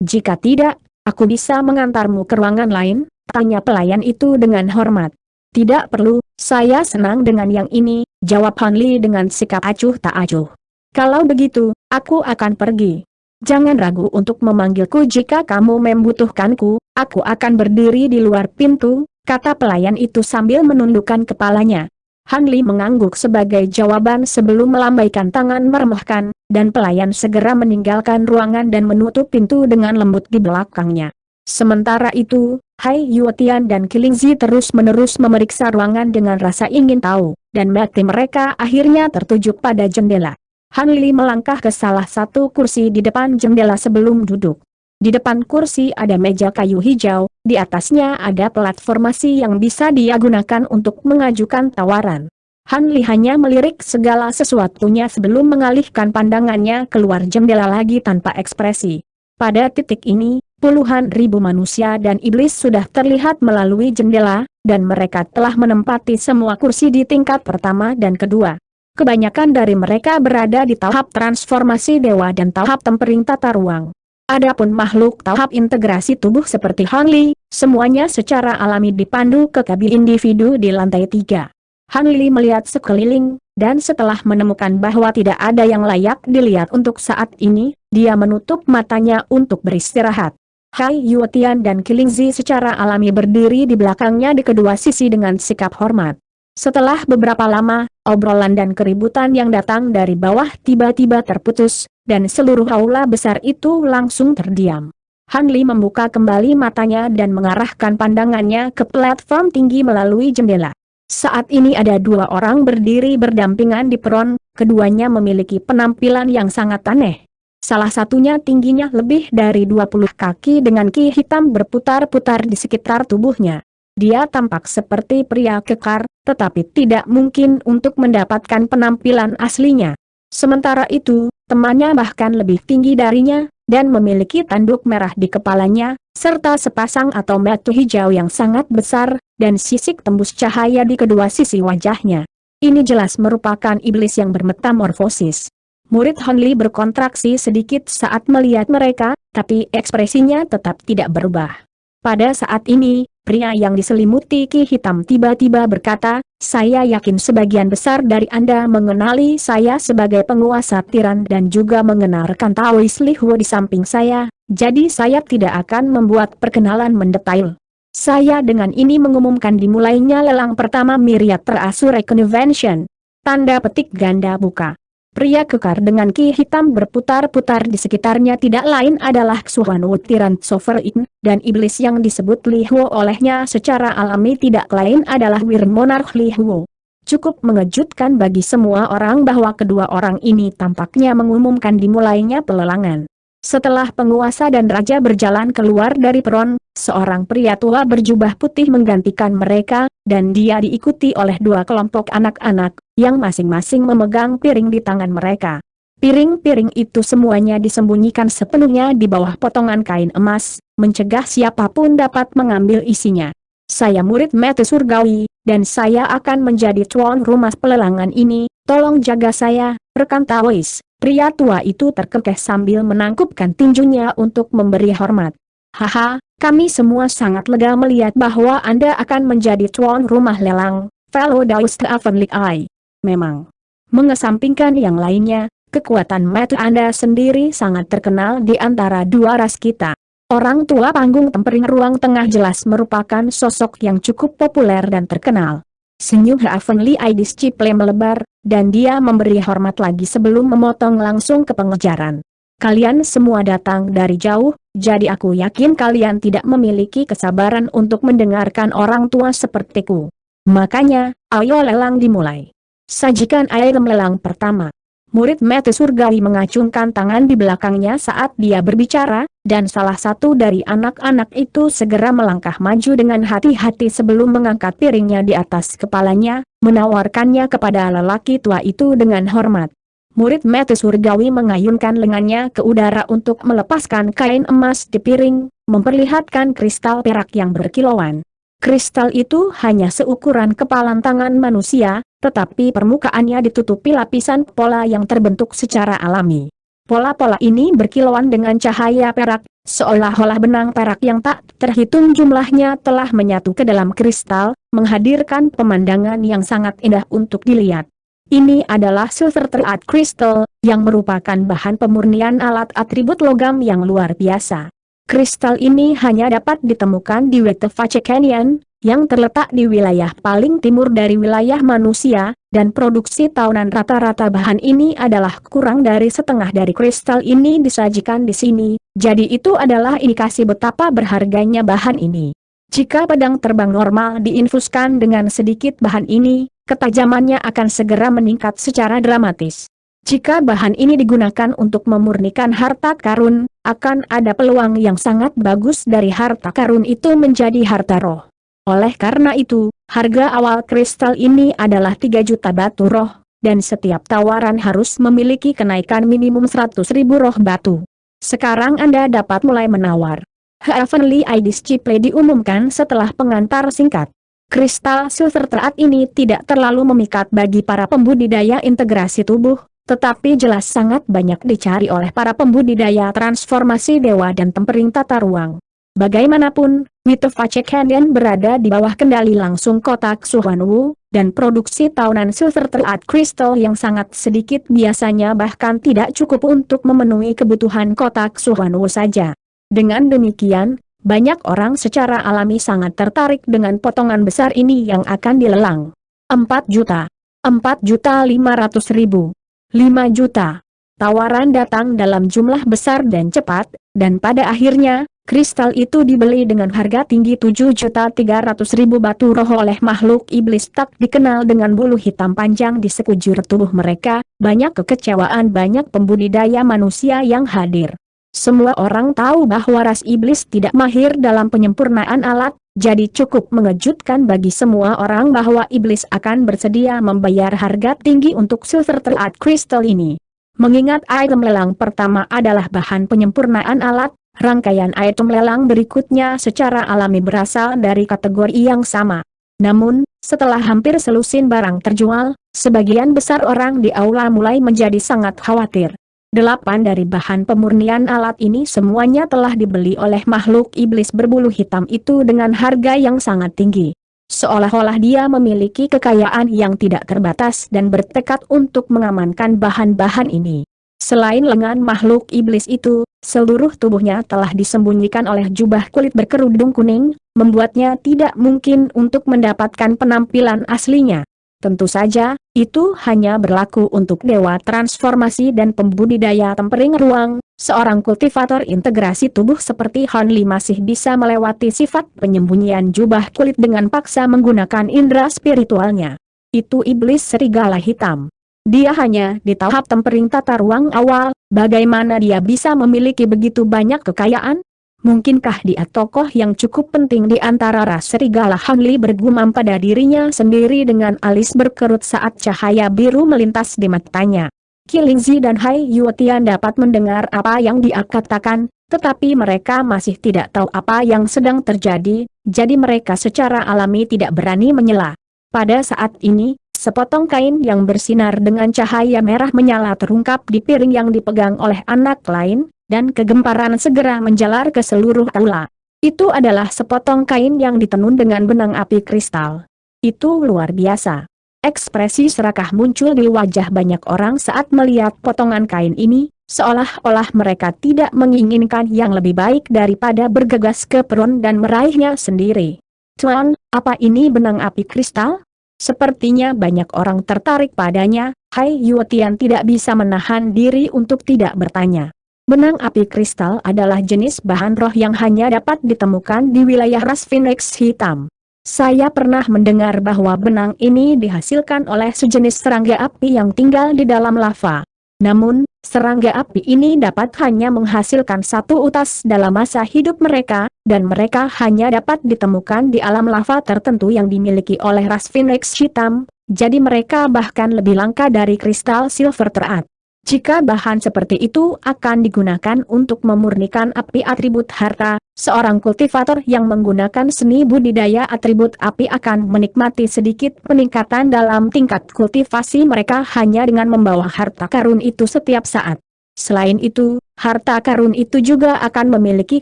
Jika tidak, aku bisa mengantarmu ke ruangan lain," tanya pelayan itu dengan hormat. "Tidak perlu, saya senang dengan yang ini," jawab Han Li dengan sikap acuh tak acuh. "Kalau begitu, aku akan pergi. Jangan ragu untuk memanggilku jika kamu membutuhkanku, aku akan berdiri di luar pintu," kata pelayan itu sambil menundukkan kepalanya. Han Li mengangguk sebagai jawaban sebelum melambaikan tangan meremehkan, dan pelayan segera meninggalkan ruangan dan menutup pintu dengan lembut di belakangnya. Sementara itu, Hai Yuetian dan Kilingzi terus-menerus memeriksa ruangan dengan rasa ingin tahu, dan mata mereka akhirnya tertuju pada jendela. Han Li melangkah ke salah satu kursi di depan jendela sebelum duduk. Di depan kursi ada meja kayu hijau, di atasnya ada platformasi yang bisa dia gunakan untuk mengajukan tawaran. Han Li hanya melirik segala sesuatunya sebelum mengalihkan pandangannya keluar jendela lagi tanpa ekspresi. Pada titik ini, puluhan ribu manusia dan iblis sudah terlihat melalui jendela, dan mereka telah menempati semua kursi di tingkat pertama dan kedua. Kebanyakan dari mereka berada di tahap transformasi dewa dan tahap tempering tata ruang. Adapun makhluk tahap integrasi tubuh seperti Han Li, semuanya secara alami dipandu ke kabin individu di lantai 3. Han Li melihat sekeliling, dan setelah menemukan bahwa tidak ada yang layak dilihat untuk saat ini, dia menutup matanya untuk beristirahat. Hai Yuetian dan Kilingzi secara alami berdiri di belakangnya di kedua sisi dengan sikap hormat. Setelah beberapa lama, obrolan dan keributan yang datang dari bawah tiba-tiba terputus, dan seluruh aula besar itu langsung terdiam. Han Li membuka kembali matanya dan mengarahkan pandangannya ke platform tinggi melalui jendela. Saat ini ada 2 orang berdiri berdampingan di peron, keduanya memiliki penampilan yang sangat aneh. Salah satunya tingginya lebih dari 20 kaki dengan ki hitam berputar-putar di sekitar tubuhnya. Dia tampak seperti pria kekar, tetapi tidak mungkin untuk mendapatkan penampilan aslinya. Sementara itu, temannya bahkan lebih tinggi darinya, dan memiliki tanduk merah di kepalanya, serta sepasang atau mata hijau yang sangat besar, dan sisik tembus cahaya di kedua sisi wajahnya. Ini jelas merupakan iblis yang bermetamorfosis. Murid Han Li berkontraksi sedikit saat melihat mereka, tapi ekspresinya tetap tidak berubah. Pada saat ini, pria yang diselimuti ki hitam tiba-tiba berkata, "Saya yakin sebagian besar dari Anda mengenali saya sebagai penguasa tiran dan juga mengenalkan Taoist Li Huo di samping saya, jadi saya tidak akan membuat perkenalan mendetail. Saya dengan ini mengumumkan dimulainya lelang pertama Myriad Terasure Convention." Tanda petik ganda buka. Pria kekar dengan ki hitam berputar-putar di sekitarnya tidak lain adalah Xuan Wu Tiran Sovereign, dan iblis yang disebut Li Huo olehnya secara alami tidak lain adalah Wir Monarch Li Huo. Cukup mengejutkan bagi semua orang bahwa kedua orang ini tampaknya mengumumkan dimulainya pelelangan. Setelah penguasa dan raja berjalan keluar dari peron, seorang pria tua berjubah putih menggantikan mereka, dan dia diikuti oleh 2 kelompok anak-anak, yang masing-masing memegang piring di tangan mereka. Piring-piring itu semuanya disembunyikan sepenuhnya di bawah potongan kain emas, mencegah siapapun dapat mengambil isinya. Saya murid Mete Surgawi, dan saya akan menjadi tuan rumah pelelangan ini, tolong jaga saya, rekan Taois. Pria tua itu terkekeh sambil menangkupkan tinjunya untuk memberi hormat. Haha, kami semua sangat lega melihat bahwa Anda akan menjadi tuan rumah lelang, fellow Daus Avonlea I. Memang. Mengesampingkan yang lainnya, kekuatan mata Anda sendiri sangat terkenal di antara dua ras kita. Orang tua panggung tempering ruang tengah jelas merupakan sosok yang cukup populer dan terkenal. Senyum Avonlea I Disciple melebar, dan dia memberi hormat lagi sebelum memotong langsung ke pengejaran. Kalian semua datang dari jauh, jadi aku yakin kalian tidak memiliki kesabaran untuk mendengarkan orang tua sepertiku. Makanya, ayo lelang dimulai. Sajikan item lelang pertama. Murid Mete Surgawi mengacungkan tangan di belakangnya saat dia berbicara, dan salah satu dari anak-anak itu segera melangkah maju dengan hati-hati sebelum mengangkat piringnya di atas kepalanya, menawarkannya kepada lelaki tua itu dengan hormat. Murid Mete Surgawi mengayunkan lengannya ke udara untuk melepaskan kain emas di piring, memperlihatkan kristal perak yang berkilauan. Kristal itu hanya seukuran kepalan tangan manusia, tetapi permukaannya ditutupi lapisan pola yang terbentuk secara alami. Pola-pola ini berkilauan dengan cahaya perak, seolah-olah benang perak yang tak terhitung jumlahnya telah menyatu ke dalam kristal, menghadirkan pemandangan yang sangat indah untuk dilihat. Ini adalah Silver Triad Crystal, yang merupakan bahan pemurnian alat atribut logam yang luar biasa. Kristal ini hanya dapat ditemukan di Wetevace Canyon, yang terletak di wilayah paling timur dari wilayah manusia, dan produksi tahunan rata-rata bahan ini adalah kurang dari setengah dari kristal ini disajikan di sini, jadi itu adalah indikasi betapa berharganya bahan ini. Jika pedang terbang normal diinfuskan dengan sedikit bahan ini, ketajamannya akan segera meningkat secara dramatis. Jika bahan ini digunakan untuk memurnikan harta karun, akan ada peluang yang sangat bagus dari harta karun itu menjadi harta roh. Oleh karena itu, harga awal kristal ini adalah 3 juta batu roh, dan setiap tawaran harus memiliki kenaikan minimum 100.000 roh batu. Sekarang Anda dapat mulai menawar. Avonlea I Disciple diumumkan setelah pengantar singkat. Kristal Silver Triad ini tidak terlalu memikat bagi para pembudidaya integrasi tubuh, tetapi jelas sangat banyak dicari oleh para pembudidaya transformasi dewa dan tempering tata ruang. Bagaimanapun, Wetevace Canyon berada di bawah kendali langsung kotak Suhwanwu, dan produksi tahunan Silver Triad Crystal yang sangat sedikit biasanya bahkan tidak cukup untuk memenuhi kebutuhan kotak Suhwanwu saja. Dengan demikian, banyak orang secara alami sangat tertarik dengan potongan besar ini yang akan dilelang. 4 juta. 4.500.000. 5 juta. Tawaran datang dalam jumlah besar dan cepat, dan pada akhirnya, kristal itu dibeli dengan harga tinggi 7.300.000 batu roh oleh makhluk iblis tak dikenal dengan bulu hitam panjang di sekujur tubuh mereka. Banyak kekecewaan banyak pembudidaya manusia yang hadir. Semua orang tahu bahwa ras iblis tidak mahir dalam penyempurnaan alat, jadi cukup mengejutkan bagi semua orang bahwa iblis akan bersedia membayar harga tinggi untuk Silver Triad Crystal ini. Mengingat item lelang pertama adalah bahan penyempurnaan alat, rangkaian item lelang berikutnya secara alami berasal dari kategori yang sama. Namun, setelah hampir selusin barang terjual, sebagian besar orang di aula mulai menjadi sangat khawatir. 8 dari bahan pemurnian alat ini semuanya telah dibeli oleh makhluk iblis berbulu hitam itu dengan harga yang sangat tinggi. Seolah-olah dia memiliki kekayaan yang tidak terbatas dan bertekad untuk mengamankan bahan-bahan ini. Selain lengan makhluk iblis itu, seluruh tubuhnya telah disembunyikan oleh jubah kulit berkerudung kuning, membuatnya tidak mungkin untuk mendapatkan penampilan aslinya. Tentu saja, itu hanya berlaku untuk dewa transformasi dan pembudidaya tempering ruang. Seorang kultivator integrasi tubuh seperti Han Li masih bisa melewati sifat penyembunyian jubah kulit dengan paksa menggunakan indera spiritualnya. Itu iblis serigala hitam. Dia hanya di tahap tempering tata ruang awal, bagaimana dia bisa memiliki begitu banyak kekayaan? Mungkinkah dia tokoh yang cukup penting di antara ras serigala? Han Li bergumam pada dirinya sendiri dengan alis berkerut saat cahaya biru melintas di matanya. Qilingzi dan Hai Yuetian dapat mendengar apa yang dia katakan, tetapi mereka masih tidak tahu apa yang sedang terjadi, jadi mereka secara alami tidak berani menyela. Pada saat ini, sepotong kain yang bersinar dengan cahaya merah menyala terungkap di piring yang dipegang oleh anak lain, dan kegemparan segera menjalar ke seluruh aula. Itu adalah sepotong kain yang ditenun dengan benang api kristal. Itu luar biasa. Ekspresi serakah muncul di wajah banyak orang saat melihat potongan kain ini, seolah-olah mereka tidak menginginkan yang lebih baik daripada bergegas ke peron dan meraihnya sendiri. Tuan, apa ini benang api kristal? Sepertinya banyak orang tertarik padanya. Hai Yuetian tidak bisa menahan diri untuk tidak bertanya. Benang api kristal adalah jenis bahan roh yang hanya dapat ditemukan di wilayah ras Phoenix hitam. Saya pernah mendengar bahwa benang ini dihasilkan oleh sejenis serangga api yang tinggal di dalam lava. Namun, serangga api ini dapat hanya menghasilkan satu utas dalam masa hidup mereka, dan mereka hanya dapat ditemukan di alam lava tertentu yang dimiliki oleh ras Phoenix hitam, jadi mereka bahkan lebih langka dari kristal silver terat. Jika bahan seperti itu akan digunakan untuk memurnikan api atribut harta, seorang kultivator yang menggunakan seni budidaya atribut api akan menikmati sedikit peningkatan dalam tingkat kultivasi mereka hanya dengan membawa harta karun itu setiap saat. Selain itu, harta karun itu juga akan memiliki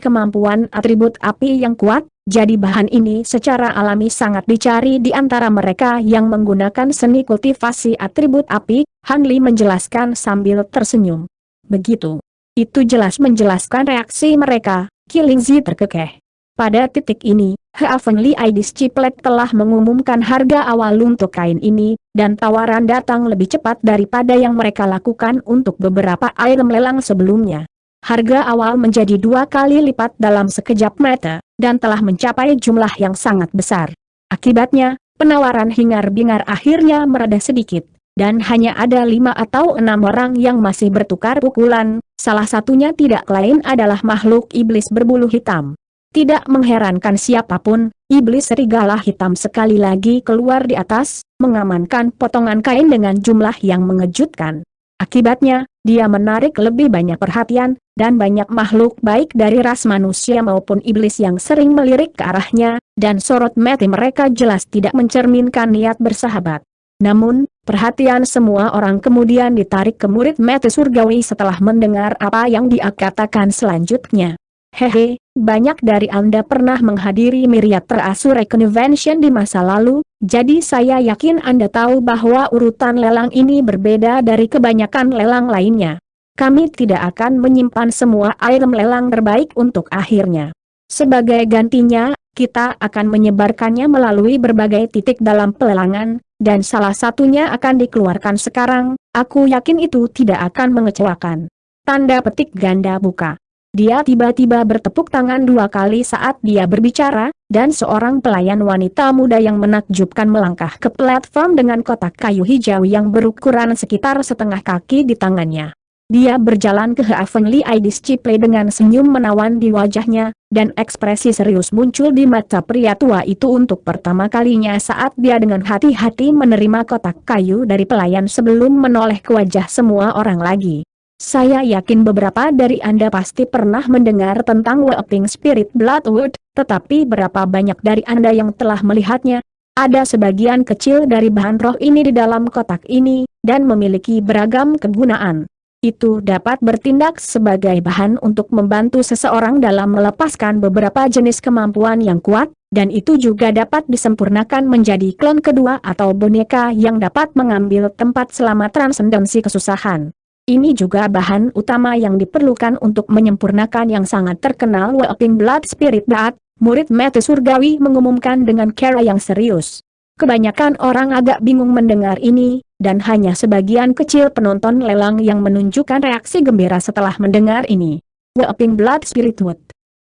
kemampuan atribut api yang kuat, jadi bahan ini secara alami sangat dicari di antara mereka yang menggunakan seni kultivasi atribut api. Han Li menjelaskan sambil tersenyum. Begitu. Itu jelas menjelaskan reaksi mereka. Qilingzi terkekeh. Pada titik ini, Heavenly Idis Ciplet telah mengumumkan harga awal untuk kain ini, dan tawaran datang lebih cepat daripada yang mereka lakukan untuk beberapa item lelang sebelumnya. Harga awal menjadi 2 kali lipat dalam sekejap mata, dan telah mencapai jumlah yang sangat besar. Akibatnya, penawaran hingar-bingar akhirnya mereda sedikit. Dan hanya ada 5 atau 6 orang yang masih bertukar pukulan, salah satunya tidak lain adalah makhluk iblis berbulu hitam. Tidak mengherankan siapapun, iblis serigala hitam sekali lagi keluar di atas, mengamankan potongan kain dengan jumlah yang mengejutkan. Akibatnya, dia menarik lebih banyak perhatian, dan banyak makhluk baik dari ras manusia maupun iblis yang sering melirik ke arahnya, dan sorot mata mereka jelas tidak mencerminkan niat bersahabat. Namun, perhatian semua orang kemudian ditarik ke murid mata surgawi setelah mendengar apa yang dia katakan selanjutnya. Hehe, banyak dari Anda pernah menghadiri Miriater Asura Convention di masa lalu, jadi saya yakin Anda tahu bahwa urutan lelang ini berbeda dari kebanyakan lelang lainnya. Kami tidak akan menyimpan semua item lelang terbaik untuk akhirnya. Sebagai gantinya, kita akan menyebarkannya melalui berbagai titik dalam pelelangan, dan salah satunya akan dikeluarkan sekarang. Aku yakin itu tidak akan mengecewakan. Tanda petik ganda buka. Dia tiba-tiba bertepuk tangan 2 kali saat dia berbicara, dan seorang pelayan wanita muda yang menakjubkan melangkah ke platform dengan kotak kayu hijau yang berukuran sekitar setengah kaki di tangannya. Dia berjalan ke Heavenly Idis Ciple dengan senyum menawan di wajahnya, dan ekspresi serius muncul di mata pria tua itu untuk pertama kalinya saat dia dengan hati-hati menerima kotak kayu dari pelayan sebelum menoleh ke wajah semua orang lagi. Saya yakin beberapa dari Anda pasti pernah mendengar tentang Weeping Spirit Bloodwood, tetapi berapa banyak dari Anda yang telah melihatnya? Ada sebagian kecil dari bahan roh ini di dalam kotak ini, dan memiliki beragam kegunaan. Itu dapat bertindak sebagai bahan untuk membantu seseorang dalam melepaskan beberapa jenis kemampuan yang kuat, dan itu juga dapat disempurnakan menjadi klon kedua atau boneka yang dapat mengambil tempat selama transendensi kesusahan. Ini juga bahan utama yang diperlukan untuk menyempurnakan yang sangat terkenal Weeping Blood Spirit Bat, murid mata surgawi mengumumkan dengan cara yang serius. Kebanyakan orang agak bingung mendengar ini, dan hanya sebagian kecil penonton lelang yang menunjukkan reaksi gembira setelah mendengar ini. Weeping Blood Spirit Wood.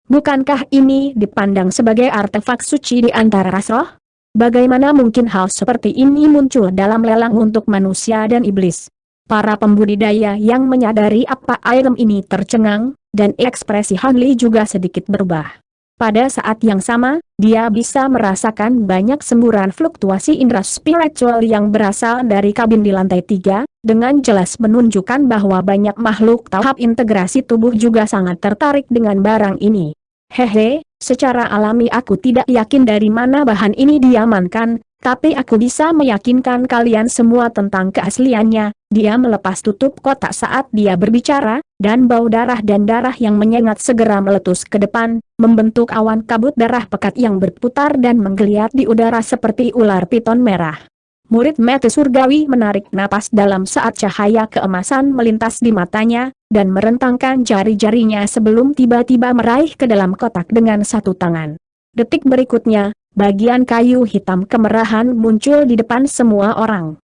Bukankah ini dipandang sebagai artefak suci di antara ras roh? Bagaimana mungkin hal seperti ini muncul dalam lelang untuk manusia dan iblis? Para pembudidaya yang menyadari apa item ini tercengang, dan ekspresi Han Li juga sedikit berubah. Pada saat yang sama, dia bisa merasakan banyak semburan fluktuasi indera spiritual yang berasal dari kabin di lantai 3, dengan jelas menunjukkan bahwa banyak makhluk tahap integrasi tubuh juga sangat tertarik dengan barang ini. Hehe, secara alami aku tidak yakin dari mana bahan ini diamankan, tapi aku bisa meyakinkan kalian semua tentang keasliannya. Dia melepas tutup kotak saat dia berbicara, dan bau darah dan darah yang menyengat segera meletus ke depan, membentuk awan kabut darah pekat yang berputar dan menggeliat di udara seperti ular piton merah. Murid mata surgawi menarik napas dalam saat cahaya keemasan melintas di matanya, dan merentangkan jari-jarinya sebelum tiba-tiba meraih ke dalam kotak dengan satu tangan. Detik berikutnya, bagian kayu hitam kemerahan muncul di depan semua orang.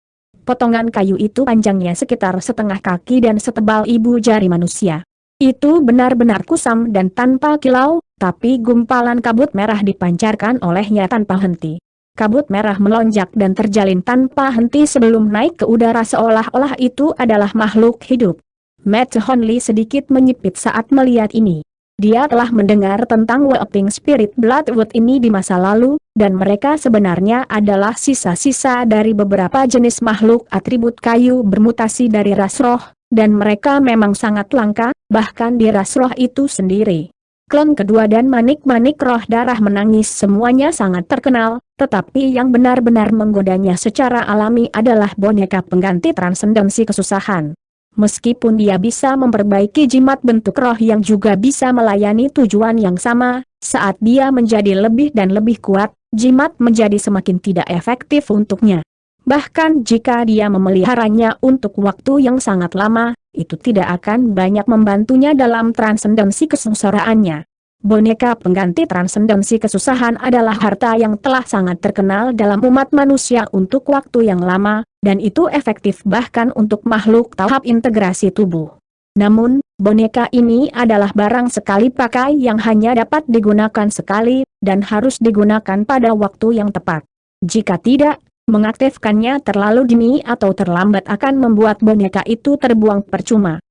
Potongan kayu itu panjangnya sekitar setengah kaki dan setebal ibu jari manusia. Itu benar-benar kusam dan tanpa kilau, tapi gumpalan kabut merah dipancarkan olehnya tanpa henti. Kabut merah melonjak dan terjalin tanpa henti sebelum naik ke udara seolah-olah itu adalah makhluk hidup. Matt Honley sedikit menyipit saat melihat ini. Dia telah mendengar tentang Weeping Spirit Bloodwood ini di masa lalu, dan mereka sebenarnya adalah sisa-sisa dari beberapa jenis makhluk atribut kayu bermutasi dari ras roh, dan mereka memang sangat langka, bahkan di ras roh itu sendiri. Klon kedua dan manik-manik roh darah menangis semuanya sangat terkenal, tetapi yang benar-benar menggodanya secara alami adalah boneka pengganti transendensi kesusahan. Meskipun dia bisa memperbaiki jimat bentuk roh yang juga bisa melayani tujuan yang sama, saat dia menjadi lebih dan lebih kuat, jimat menjadi semakin tidak efektif untuknya. Bahkan jika dia memeliharanya untuk waktu yang sangat lama, itu tidak akan banyak membantunya dalam transendensi kesengsaraannya. Boneka pengganti transendensi kesusahan adalah harta yang telah sangat terkenal dalam umat manusia untuk waktu yang lama, dan itu efektif bahkan untuk makhluk tahap integrasi tubuh. Namun, boneka ini adalah barang sekali pakai yang hanya dapat digunakan sekali, dan harus digunakan pada waktu yang tepat. Jika tidak, mengaktifkannya terlalu dini atau terlambat akan membuat boneka itu terbuang percuma.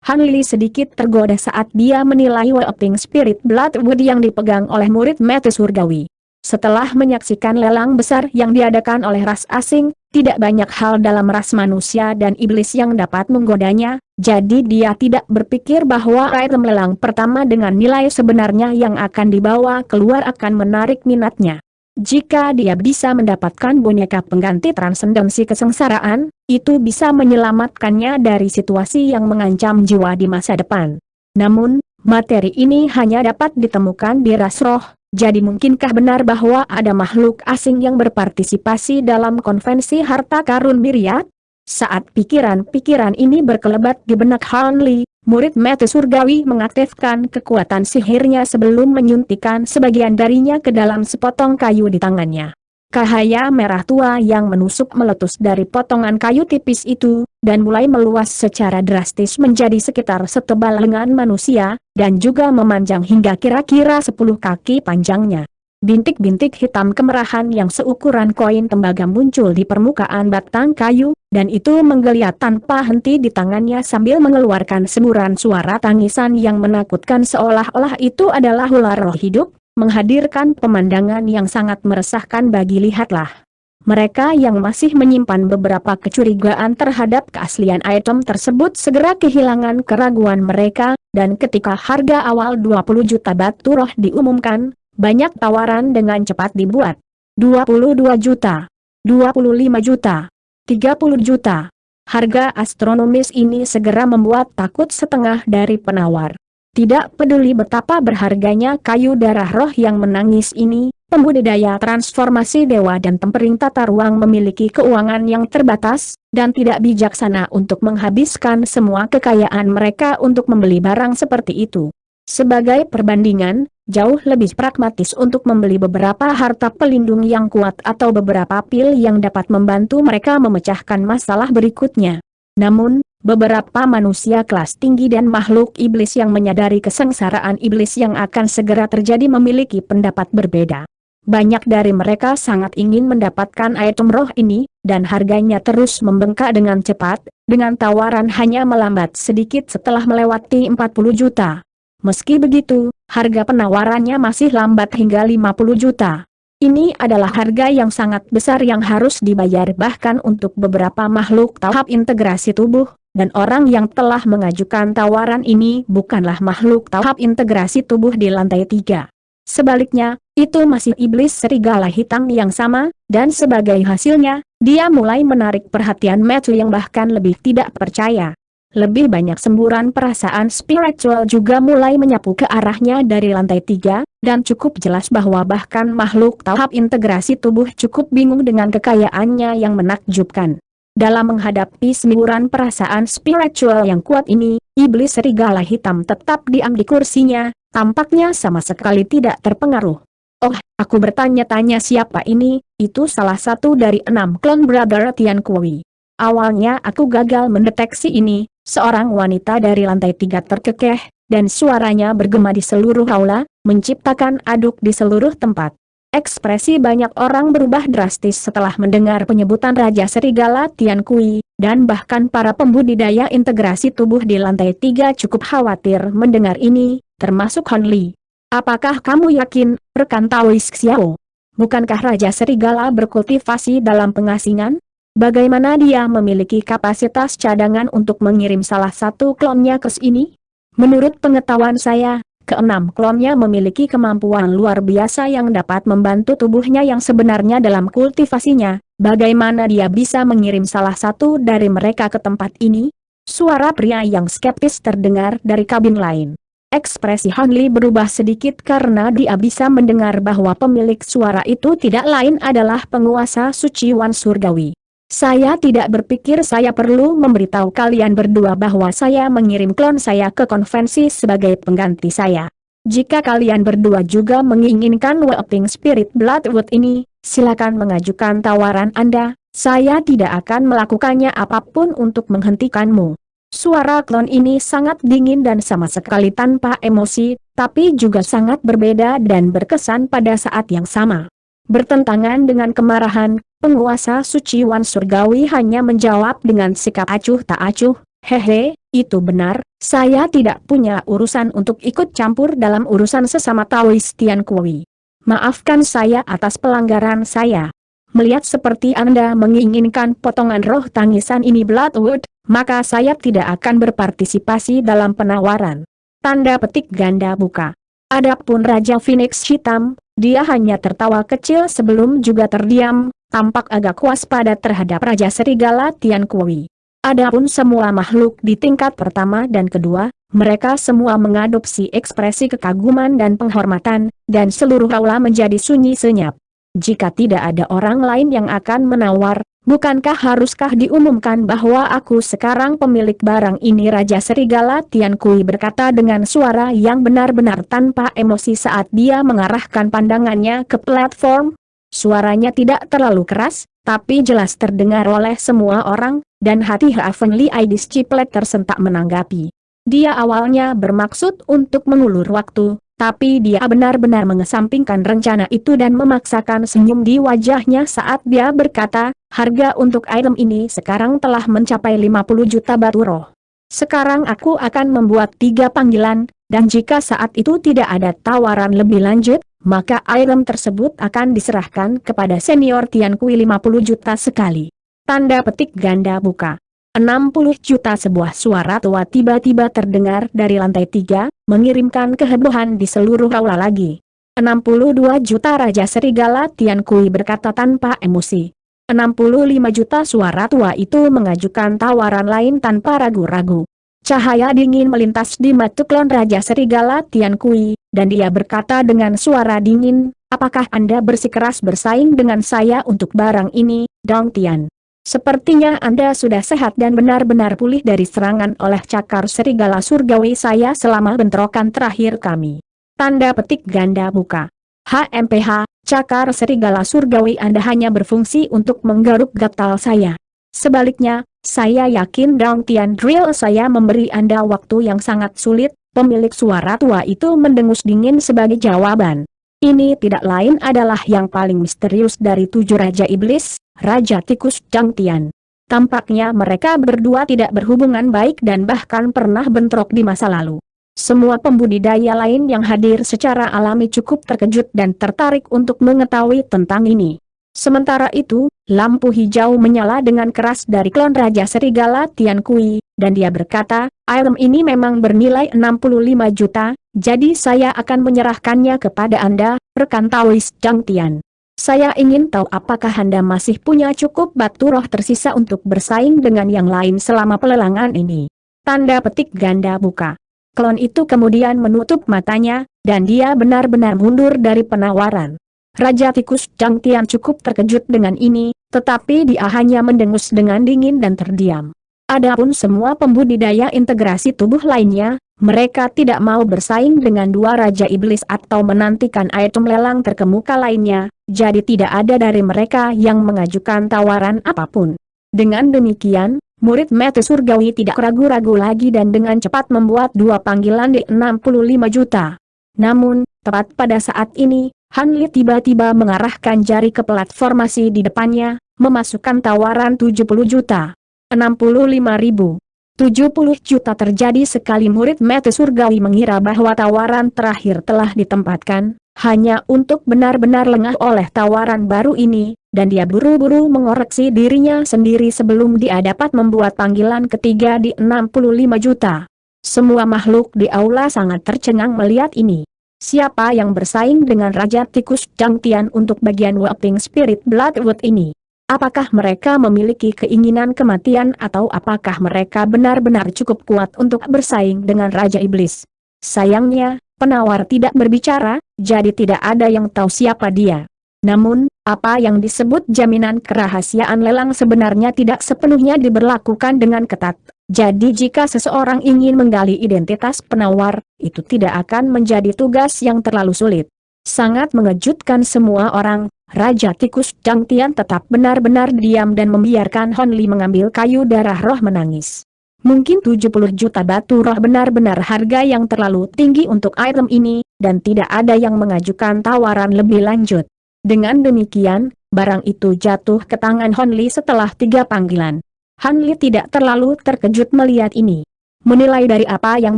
Hanli sedikit tergoda saat dia menilai Weeping Spirit Bloodwood yang dipegang oleh murid mata surgawi. Setelah menyaksikan lelang besar yang diadakan oleh ras asing, tidak banyak hal dalam ras manusia dan iblis yang dapat menggodanya, jadi dia tidak berpikir bahwa item lelang pertama dengan nilai sebenarnya yang akan dibawa keluar akan menarik minatnya. Jika dia bisa mendapatkan boneka pengganti transendensi kesengsaraan, itu bisa menyelamatkannya dari situasi yang mengancam jiwa di masa depan. Namun, materi ini hanya dapat ditemukan di ras roh, jadi mungkinkah benar bahwa ada makhluk asing yang berpartisipasi dalam konvensi harta karun Miriat? Saat pikiran-pikiran ini berkelebat di benak Hanli, murid mata surgawi mengaktifkan kekuatan sihirnya sebelum menyuntikkan sebagian darinya ke dalam sepotong kayu di tangannya. Cahaya merah tua yang menusuk meletus dari potongan kayu tipis itu, dan mulai meluas secara drastis menjadi sekitar setebal lengan manusia, dan juga memanjang hingga kira-kira 10 kaki panjangnya. Bintik-bintik hitam kemerahan yang seukuran koin tembaga muncul di permukaan batang kayu, dan itu menggeliat tanpa henti di tangannya sambil mengeluarkan semburan suara tangisan yang menakutkan seolah-olah itu adalah ular roh hidup, menghadirkan pemandangan yang sangat meresahkan bagi lihatlah. Mereka yang masih menyimpan beberapa kecurigaan terhadap keaslian item tersebut segera kehilangan keraguan mereka, dan ketika harga awal 20 juta batu roh diumumkan, banyak tawaran dengan cepat dibuat. 22 juta, 25 juta, 30 juta. Harga astronomis ini segera membuat takut setengah dari penawar. Tidak peduli betapa berharganya kayu darah roh yang menangis ini, pembudidaya transformasi dewa dan tempering tata ruang memiliki keuangan yang terbatas, dan tidak bijaksana untuk menghabiskan semua kekayaan mereka untuk membeli barang seperti itu. Sebagai perbandingan, jauh lebih pragmatis untuk membeli beberapa harta pelindung yang kuat atau beberapa pil yang dapat membantu mereka memecahkan masalah berikutnya. Namun, beberapa manusia kelas tinggi dan makhluk iblis yang menyadari kesengsaraan iblis yang akan segera terjadi memiliki pendapat berbeda. Banyak dari mereka sangat ingin mendapatkan item roh ini, dan harganya terus membengkak dengan cepat, dengan tawaran hanya melambat sedikit setelah melewati 40 juta. Meski begitu, harga penawarannya masih lambat hingga 50 juta. Ini adalah harga yang sangat besar yang harus dibayar bahkan untuk beberapa makhluk tahap integrasi tubuh, dan orang yang telah mengajukan tawaran ini bukanlah makhluk tahap integrasi tubuh di lantai 3. Sebaliknya, itu masih iblis serigala hitam yang sama, dan sebagai hasilnya, dia mulai menarik perhatian Matthew yang bahkan lebih tidak percaya. Lebih banyak semburan perasaan spiritual juga mulai menyapu ke arahnya dari lantai 3, dan cukup jelas bahwa bahkan makhluk tahap integrasi tubuh cukup bingung dengan kekayaannya yang menakjubkan. Dalam menghadapi semburan perasaan spiritual yang kuat ini, iblis serigala hitam tetap diam di kursinya, tampaknya sama sekali tidak terpengaruh. Oh, aku bertanya-tanya siapa ini, itu salah satu dari 6 klon Brother Tian Kui. Awalnya aku gagal mendeteksi ini, seorang wanita dari lantai 3 terkekeh, dan suaranya bergema di seluruh aula, menciptakan aduk di seluruh tempat. Ekspresi banyak orang berubah drastis setelah mendengar penyebutan Raja Serigala Tian Kui, dan bahkan para pembudidaya integrasi tubuh di lantai 3 cukup khawatir mendengar ini, termasuk Han Li. Apakah kamu yakin, rekan Taois Xiao? Bukankah Raja Serigala berkultivasi dalam pengasingan? Bagaimana dia memiliki kapasitas cadangan untuk mengirim salah satu klonnya ke sini? Menurut pengetahuan saya, ke-6 klonnya memiliki kemampuan luar biasa yang dapat membantu tubuhnya yang sebenarnya dalam kultivasinya. Bagaimana dia bisa mengirim salah satu dari mereka ke tempat ini? Suara pria yang skeptis terdengar dari kabin lain. Ekspresi Han Li berubah sedikit karena dia bisa mendengar bahwa pemilik suara itu tidak lain adalah penguasa suci Wan Surgawi. Saya tidak berpikir saya perlu memberitahu kalian berdua bahwa saya mengirim klon saya ke konvensi sebagai pengganti saya. Jika kalian berdua juga menginginkan Weeping Spirit Bloodwood ini, silakan mengajukan tawaran Anda, saya tidak akan melakukannya apapun untuk menghentikanmu. Suara klon ini sangat dingin dan sama sekali tanpa emosi, tapi juga sangat berbeda dan berkesan pada saat yang sama. Bertentangan dengan kemarahan, penguasa suci Wan Surgawi hanya menjawab dengan sikap acuh tak acuh, hehe, itu benar, saya tidak punya urusan untuk ikut campur dalam urusan sesama Taois Tian Kui. Maafkan saya atas pelanggaran saya. Melihat seperti Anda menginginkan potongan roh tangisan ini Bloodwood, maka saya tidak akan berpartisipasi dalam penawaran. Tanda petik ganda buka. Adapun Raja Phoenix Hitam, dia hanya tertawa kecil sebelum juga terdiam, tampak agak waspada terhadap Raja Serigala Tian Kui. Adapun semua makhluk di tingkat pertama dan kedua, mereka semua mengadopsi ekspresi kekaguman dan penghormatan, dan seluruh aula menjadi sunyi senyap. Jika tidak ada orang lain yang akan menawar, bukankah haruskah diumumkan bahwa aku sekarang pemilik barang ini? Raja Serigala Tian Kui berkata dengan suara yang benar-benar tanpa emosi saat dia mengarahkan pandangannya ke platform. Suaranya tidak terlalu keras, tapi jelas terdengar oleh semua orang, dan hati Heavenly Idis Ciplet tersentak menanggapi. Dia awalnya bermaksud untuk mengulur waktu, tapi dia benar-benar mengesampingkan rencana itu dan memaksakan senyum di wajahnya saat dia berkata, harga untuk item ini sekarang telah mencapai 50 juta batu roh. Sekarang aku akan membuat 3 panggilan, dan jika saat itu tidak ada tawaran lebih lanjut, maka item tersebut akan diserahkan kepada senior Tian Kui 50 juta sekali. Tanda petik ganda buka. 60 juta. Sebuah suara tua tiba-tiba terdengar dari lantai 3, mengirimkan kehebohan di seluruh aula lagi. 62 juta. Raja Serigala Tian Kui berkata tanpa emosi. 65 juta. Suara tua itu mengajukan tawaran lain tanpa ragu-ragu. Cahaya dingin melintas di mata klon Raja Serigala Tian Kui, dan dia berkata dengan suara dingin, apakah Anda bersikeras bersaing dengan saya untuk barang ini, Dong Tian? Sepertinya Anda sudah sehat dan benar-benar pulih dari serangan oleh cakar serigala surgawi saya selama bentrokan terakhir kami. Tanda petik ganda buka. HMPH, cakar serigala surgawi Anda hanya berfungsi untuk menggaruk gatal saya. Sebaliknya, saya yakin Dong Tian Drill saya memberi Anda waktu yang sangat sulit. Pemilik suara tua itu mendengus dingin sebagai jawaban. Ini tidak lain adalah yang paling misterius dari 7 Raja Iblis, Raja Tikus Dong Tian. Tampaknya mereka berdua tidak berhubungan baik dan bahkan pernah bentrok di masa lalu. Semua pembudidaya lain yang hadir secara alami cukup terkejut dan tertarik untuk mengetahui tentang ini. Sementara itu, lampu hijau menyala dengan keras dari klon Raja Serigala Tian Kui, dan dia berkata, item ini memang bernilai 65 juta, jadi saya akan menyerahkannya kepada Anda, rekan Taois Zhang Tian. Saya ingin tahu apakah Anda masih punya cukup batu roh tersisa untuk bersaing dengan yang lain selama pelelangan ini. Tanda petik ganda buka. Klon itu kemudian menutup matanya, dan dia benar-benar mundur dari penawaran. Raja Tikus Zhang Tian cukup terkejut dengan ini, tetapi dia hanya mendengus dengan dingin dan terdiam. Adapun semua pembudidaya integrasi tubuh lainnya, mereka tidak mau bersaing dengan dua Raja Iblis atau menantikan item lelang terkemuka lainnya, jadi tidak ada dari mereka yang mengajukan tawaran apapun. Dengan demikian, murid Mete Surgawi tidak ragu-ragu lagi dan dengan cepat membuat dua panggilan di 65 juta. Namun, tepat pada saat ini, Han Li tiba-tiba mengarahkan jari ke platformasi di depannya, memasukkan tawaran 70 juta. 65.000. 70 juta terjadi sekali murid Mete Surgawi mengira bahwa tawaran terakhir telah ditempatkan, hanya untuk benar-benar lengah oleh tawaran baru ini, dan dia buru-buru mengoreksi dirinya sendiri sebelum dia dapat membuat panggilan ketiga di 65 juta. Semua makhluk di aula sangat tercengang melihat ini. Siapa yang bersaing dengan Raja Tikus Zhang Tian untuk bagian Whopping Spirit Bloodwood ini? Apakah mereka memiliki keinginan kematian atau apakah mereka benar-benar cukup kuat untuk bersaing dengan Raja Iblis? Sayangnya, penawar tidak berbicara, jadi tidak ada yang tahu siapa dia. Namun, apa yang disebut jaminan kerahasiaan lelang sebenarnya tidak sepenuhnya diberlakukan dengan ketat. Jadi jika seseorang ingin menggali identitas penawar, itu tidak akan menjadi tugas yang terlalu sulit. Sangat mengejutkan semua orang, Raja Tikus Zhang Tian tetap benar-benar diam dan membiarkan Hon Li mengambil kayu darah roh menangis. Mungkin 70 juta batu roh benar-benar harga yang terlalu tinggi untuk item ini, dan tidak ada yang mengajukan tawaran lebih lanjut. Dengan demikian, barang itu jatuh ke tangan Hon Li setelah 3 panggilan. Han Li tidak terlalu terkejut melihat ini. Menilai dari apa yang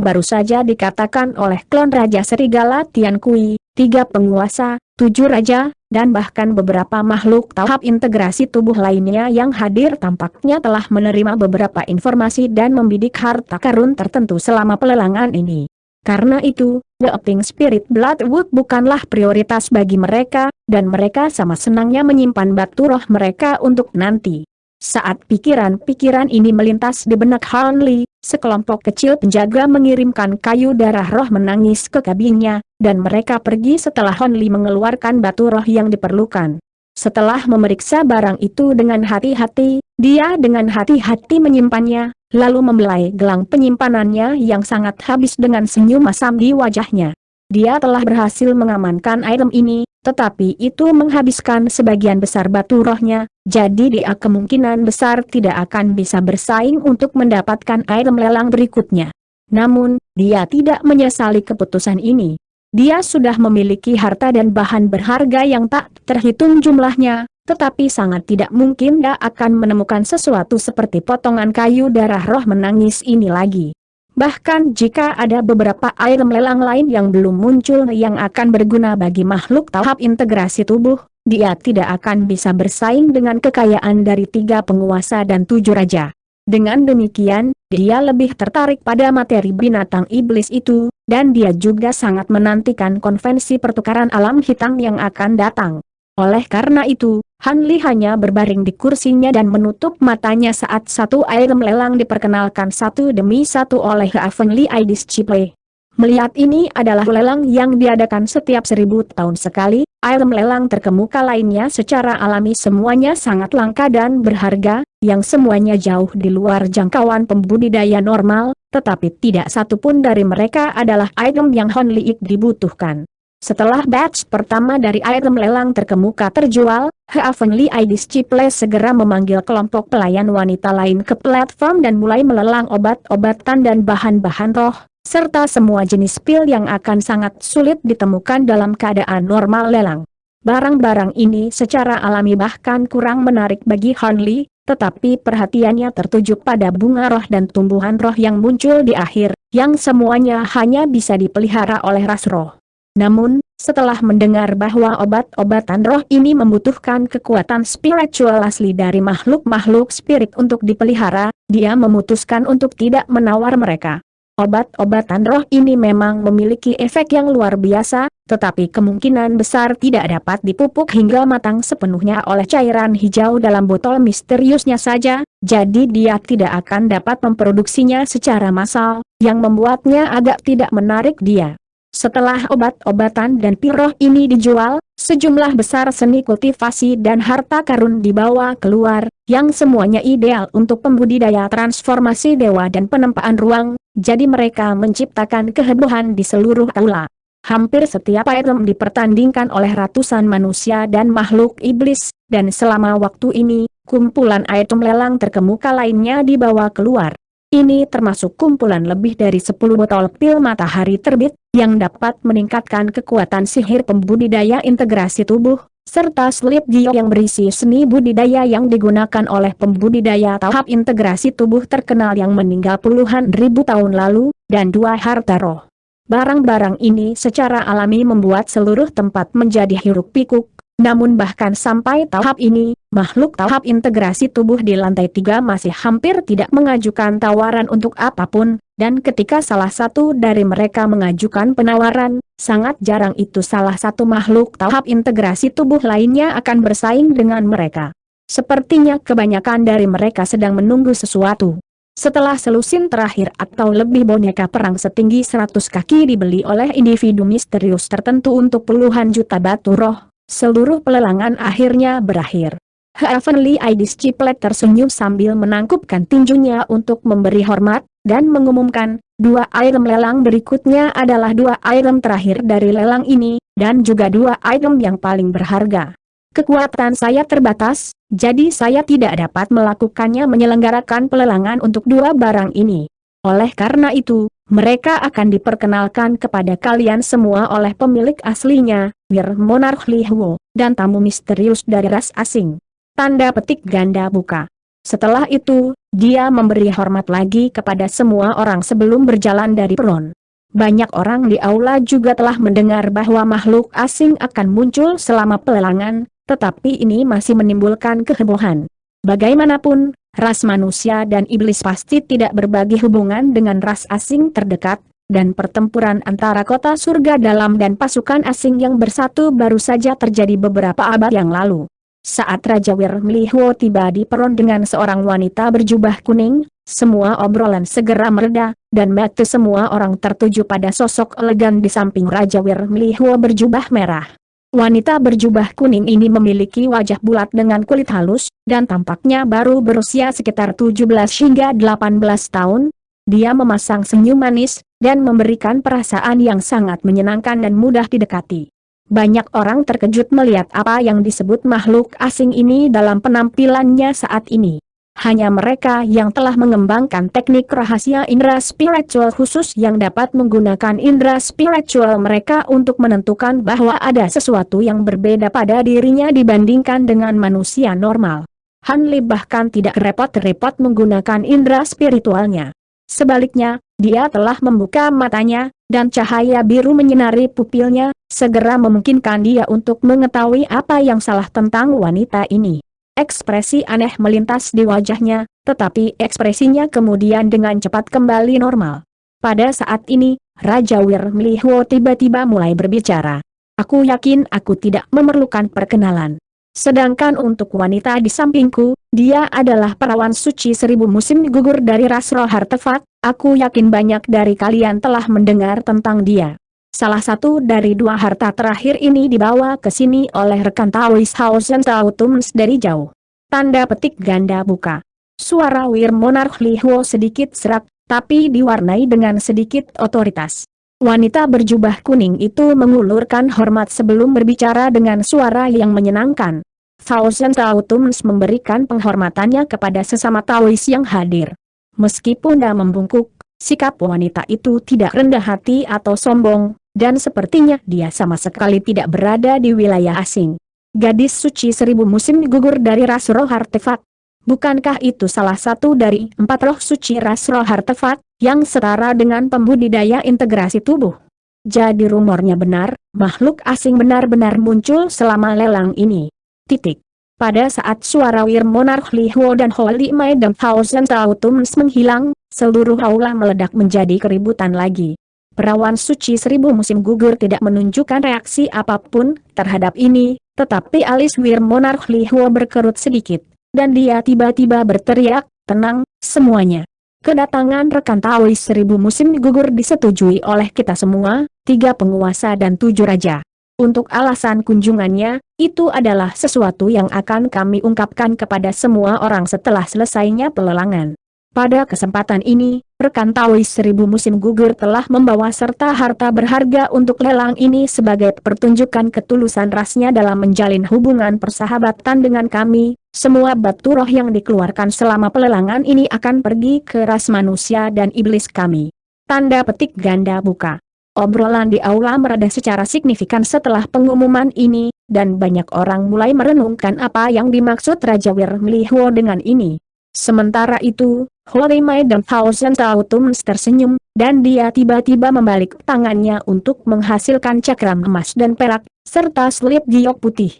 baru saja dikatakan oleh klon Raja Serigala Tian Kui, 3 penguasa, 7 raja, dan bahkan beberapa makhluk tahap integrasi tubuh lainnya yang hadir tampaknya telah menerima beberapa informasi dan membidik harta karun tertentu selama pelelangan ini. Karena itu, Whopping Spirit Bloodwood bukanlah prioritas bagi mereka, dan mereka sama senangnya menyimpan batu roh mereka untuk nanti. Saat pikiran-pikiran ini melintas di benak Han Li, sekelompok kecil penjaga mengirimkan kayu darah roh menangis ke kabinnya, dan mereka pergi setelah Han Li mengeluarkan batu roh yang diperlukan. Setelah memeriksa barang itu dengan hati-hati, dia dengan hati-hati menyimpannya, lalu membelai gelang penyimpanannya yang sangat habis dengan senyum masam di wajahnya. Dia telah berhasil mengamankan item ini, tetapi itu menghabiskan sebagian besar batu rohnya, jadi dia kemungkinan besar tidak akan bisa bersaing untuk mendapatkan item lelang berikutnya. Namun, dia tidak menyesali keputusan ini. Dia sudah memiliki harta dan bahan berharga yang tak terhitung jumlahnya, tetapi sangat tidak mungkin dia akan menemukan sesuatu seperti potongan kayu darah roh menangis ini lagi. Bahkan jika ada beberapa item lelang lain yang belum muncul yang akan berguna bagi makhluk tahap integrasi tubuh, dia tidak akan bisa bersaing dengan kekayaan dari 3 penguasa dan 7 raja. Dengan demikian, dia lebih tertarik pada materi binatang iblis itu, dan dia juga sangat menantikan konvensi pertukaran alam hitam yang akan datang. Oleh karena itu, Han Li hanya berbaring di kursinya dan menutup matanya saat satu item lelang diperkenalkan satu demi satu oleh Heavenly Eye Disciple. Melihat ini adalah lelang yang diadakan setiap 1000 tahun sekali, item lelang terkemuka lainnya secara alami semuanya sangat langka dan berharga, yang semuanya jauh di luar jangkauan pembudidaya normal, tetapi tidak satupun dari mereka adalah item yang Han Li dibutuhkan. Setelah batch pertama dari item lelang terkemuka terjual, Heavenly Eye Disciple segera memanggil kelompok pelayan wanita lain ke platform dan mulai melelang obat-obatan dan bahan-bahan roh, serta semua jenis pil yang akan sangat sulit ditemukan dalam keadaan normal lelang. Barang-barang ini secara alami bahkan kurang menarik bagi Han Li, tetapi perhatiannya tertuju pada bunga roh dan tumbuhan roh yang muncul di akhir, yang semuanya hanya bisa dipelihara oleh ras roh. Namun, setelah mendengar bahwa obat-obatan roh ini membutuhkan kekuatan spiritual asli dari makhluk-makhluk spirit untuk dipelihara, dia memutuskan untuk tidak menawar mereka. Obat-obatan roh ini memang memiliki efek yang luar biasa, tetapi kemungkinan besar tidak dapat dipupuk hingga matang sepenuhnya oleh cairan hijau dalam botol misteriusnya saja, jadi dia tidak akan dapat memproduksinya secara massal, yang membuatnya agak tidak menarik dia. Setelah obat-obatan dan piroh ini dijual, sejumlah besar seni kultivasi dan harta karun dibawa keluar, yang semuanya ideal untuk pembudidaya transformasi dewa dan penempaan ruang, jadi mereka menciptakan kehebohan di seluruh aula. Hampir setiap item dipertandingkan oleh ratusan manusia dan makhluk iblis, dan selama waktu ini, kumpulan item lelang terkemuka lainnya dibawa keluar. Ini termasuk kumpulan lebih dari 10 botol pil matahari terbit, yang dapat meningkatkan kekuatan sihir pembudidaya integrasi tubuh, serta slip gio yang berisi seni budidaya yang digunakan oleh pembudidaya tahap integrasi tubuh terkenal yang meninggal puluhan ribu tahun lalu, dan 2 harta roh. Barang-barang ini secara alami membuat seluruh tempat menjadi hiruk-pikuk. Namun bahkan sampai tahap ini, makhluk tahap integrasi tubuh di lantai 3 masih hampir tidak mengajukan tawaran untuk apapun, dan ketika salah satu dari mereka mengajukan penawaran, sangat jarang itu salah satu makhluk tahap integrasi tubuh lainnya akan bersaing dengan mereka. Sepertinya kebanyakan dari mereka sedang menunggu sesuatu. Setelah selusin terakhir atau lebih boneka perang setinggi 100 kaki dibeli oleh individu misterius tertentu untuk puluhan juta batu roh, seluruh pelelangan akhirnya berakhir. Heavenly Idis Ciplet tersenyum sambil menangkupkan tinjunya untuk memberi hormat, dan mengumumkan, 2 item lelang berikutnya adalah 2 item terakhir dari lelang ini, dan juga 2 item yang paling berharga. Kekuatan saya terbatas, jadi saya tidak dapat melakukannya menyelenggarakan pelelangan untuk 2 barang ini. Oleh karena itu, mereka akan diperkenalkan kepada kalian semua oleh pemilik aslinya, Wir Monarch Li Huo, dan tamu misterius dari ras asing. Tanda petik ganda buka. Setelah itu, dia memberi hormat lagi kepada semua orang sebelum berjalan dari peron. Banyak orang di aula juga telah mendengar bahwa makhluk asing akan muncul selama pelelangan, tetapi ini masih menimbulkan kehebohan. Bagaimanapun, ras manusia dan iblis pasti tidak berbagi hubungan dengan ras asing terdekat, dan pertempuran antara kota surga dalam dan pasukan asing yang bersatu baru saja terjadi beberapa abad yang lalu. Saat Raja Wir Mlihuo tiba di peron dengan seorang wanita berjubah kuning, semua obrolan segera mereda, dan mata semua orang tertuju pada sosok elegan di samping Raja Wir Mlihuo berjubah merah. Wanita berjubah kuning ini memiliki wajah bulat dengan kulit halus, dan tampaknya baru berusia sekitar 17 hingga 18 tahun. Dia memasang senyum manis, dan memberikan perasaan yang sangat menyenangkan dan mudah didekati. Banyak orang terkejut melihat apa yang disebut makhluk asing ini dalam penampilannya saat ini. Hanya mereka yang telah mengembangkan teknik rahasia indera spiritual khusus yang dapat menggunakan indera spiritual mereka untuk menentukan bahwa ada sesuatu yang berbeda pada dirinya dibandingkan dengan manusia normal. Han Li bahkan tidak repot-repot menggunakan indera spiritualnya. Sebaliknya, dia telah membuka matanya, dan cahaya biru menyinari pupilnya, segera memungkinkan dia untuk mengetahui apa yang salah tentang wanita ini. Ekspresi aneh melintas di wajahnya, tetapi ekspresinya kemudian dengan cepat kembali normal. Pada saat ini, Raja Wir Mlihuo tiba-tiba mulai berbicara. Aku yakin aku tidak memerlukan perkenalan. Sedangkan untuk wanita di sampingku, dia adalah perawan suci 1000 musim gugur dari ras roh artefak. Aku yakin banyak dari kalian telah mendengar tentang dia. Salah satu dari 2 harta terakhir ini dibawa ke sini oleh rekan Taoist House Tautums dari jauh. Tanda petik ganda buka. Suara Wir Monarch Li Huo sedikit serak, tapi diwarnai dengan sedikit otoritas. Wanita berjubah kuning itu mengulurkan hormat sebelum berbicara dengan suara yang menyenangkan. Thousand Tautums memberikan penghormatannya kepada sesama Taoist yang hadir. Meskipun dia membungkuk, sikap wanita itu tidak rendah hati atau sombong, dan sepertinya dia sama sekali tidak berada di wilayah asing. Gadis suci 1000 musim gugur dari ras roh artefak. Bukankah itu salah satu dari 4 roh suci ras roh artefak, yang setara dengan pembudidaya integrasi tubuh? Jadi rumornya benar, makhluk asing benar-benar muncul selama lelang ini. Titik. Pada saat suara Wir Monarch Li Huo dan Holy Madam Thousand Autumns menghilang, seluruh aula meledak menjadi keributan lagi. Perawan suci 1000 musim gugur tidak menunjukkan reaksi apapun terhadap ini, tetapi alis Wir Monarch Li Huo berkerut sedikit, dan dia tiba-tiba berteriak, "Tenang, semuanya. Kedatangan rekan Taois 1000 musim gugur disetujui oleh kita semua, 3 penguasa dan 7 raja. Untuk alasan kunjungannya, itu adalah sesuatu yang akan kami ungkapkan kepada semua orang setelah selesainya pelelangan." Pada kesempatan ini, rekan Taois 1000 musim gugur telah membawa serta harta berharga untuk lelang ini sebagai pertunjukan ketulusan rasnya dalam menjalin hubungan persahabatan dengan kami. Semua batu roh yang dikeluarkan selama pelelangan ini akan pergi ke ras manusia dan iblis kami. Tanda petik ganda buka. Obrolan di aula mereda secara signifikan setelah pengumuman ini, dan banyak orang mulai merenungkan apa yang dimaksud Raja Wir Li Huo dengan ini. Sementara itu, Holy Madam Thousand Autumns tersenyum, dan dia tiba-tiba membalik tangannya untuk menghasilkan cakram emas dan perak, serta selip giok putih.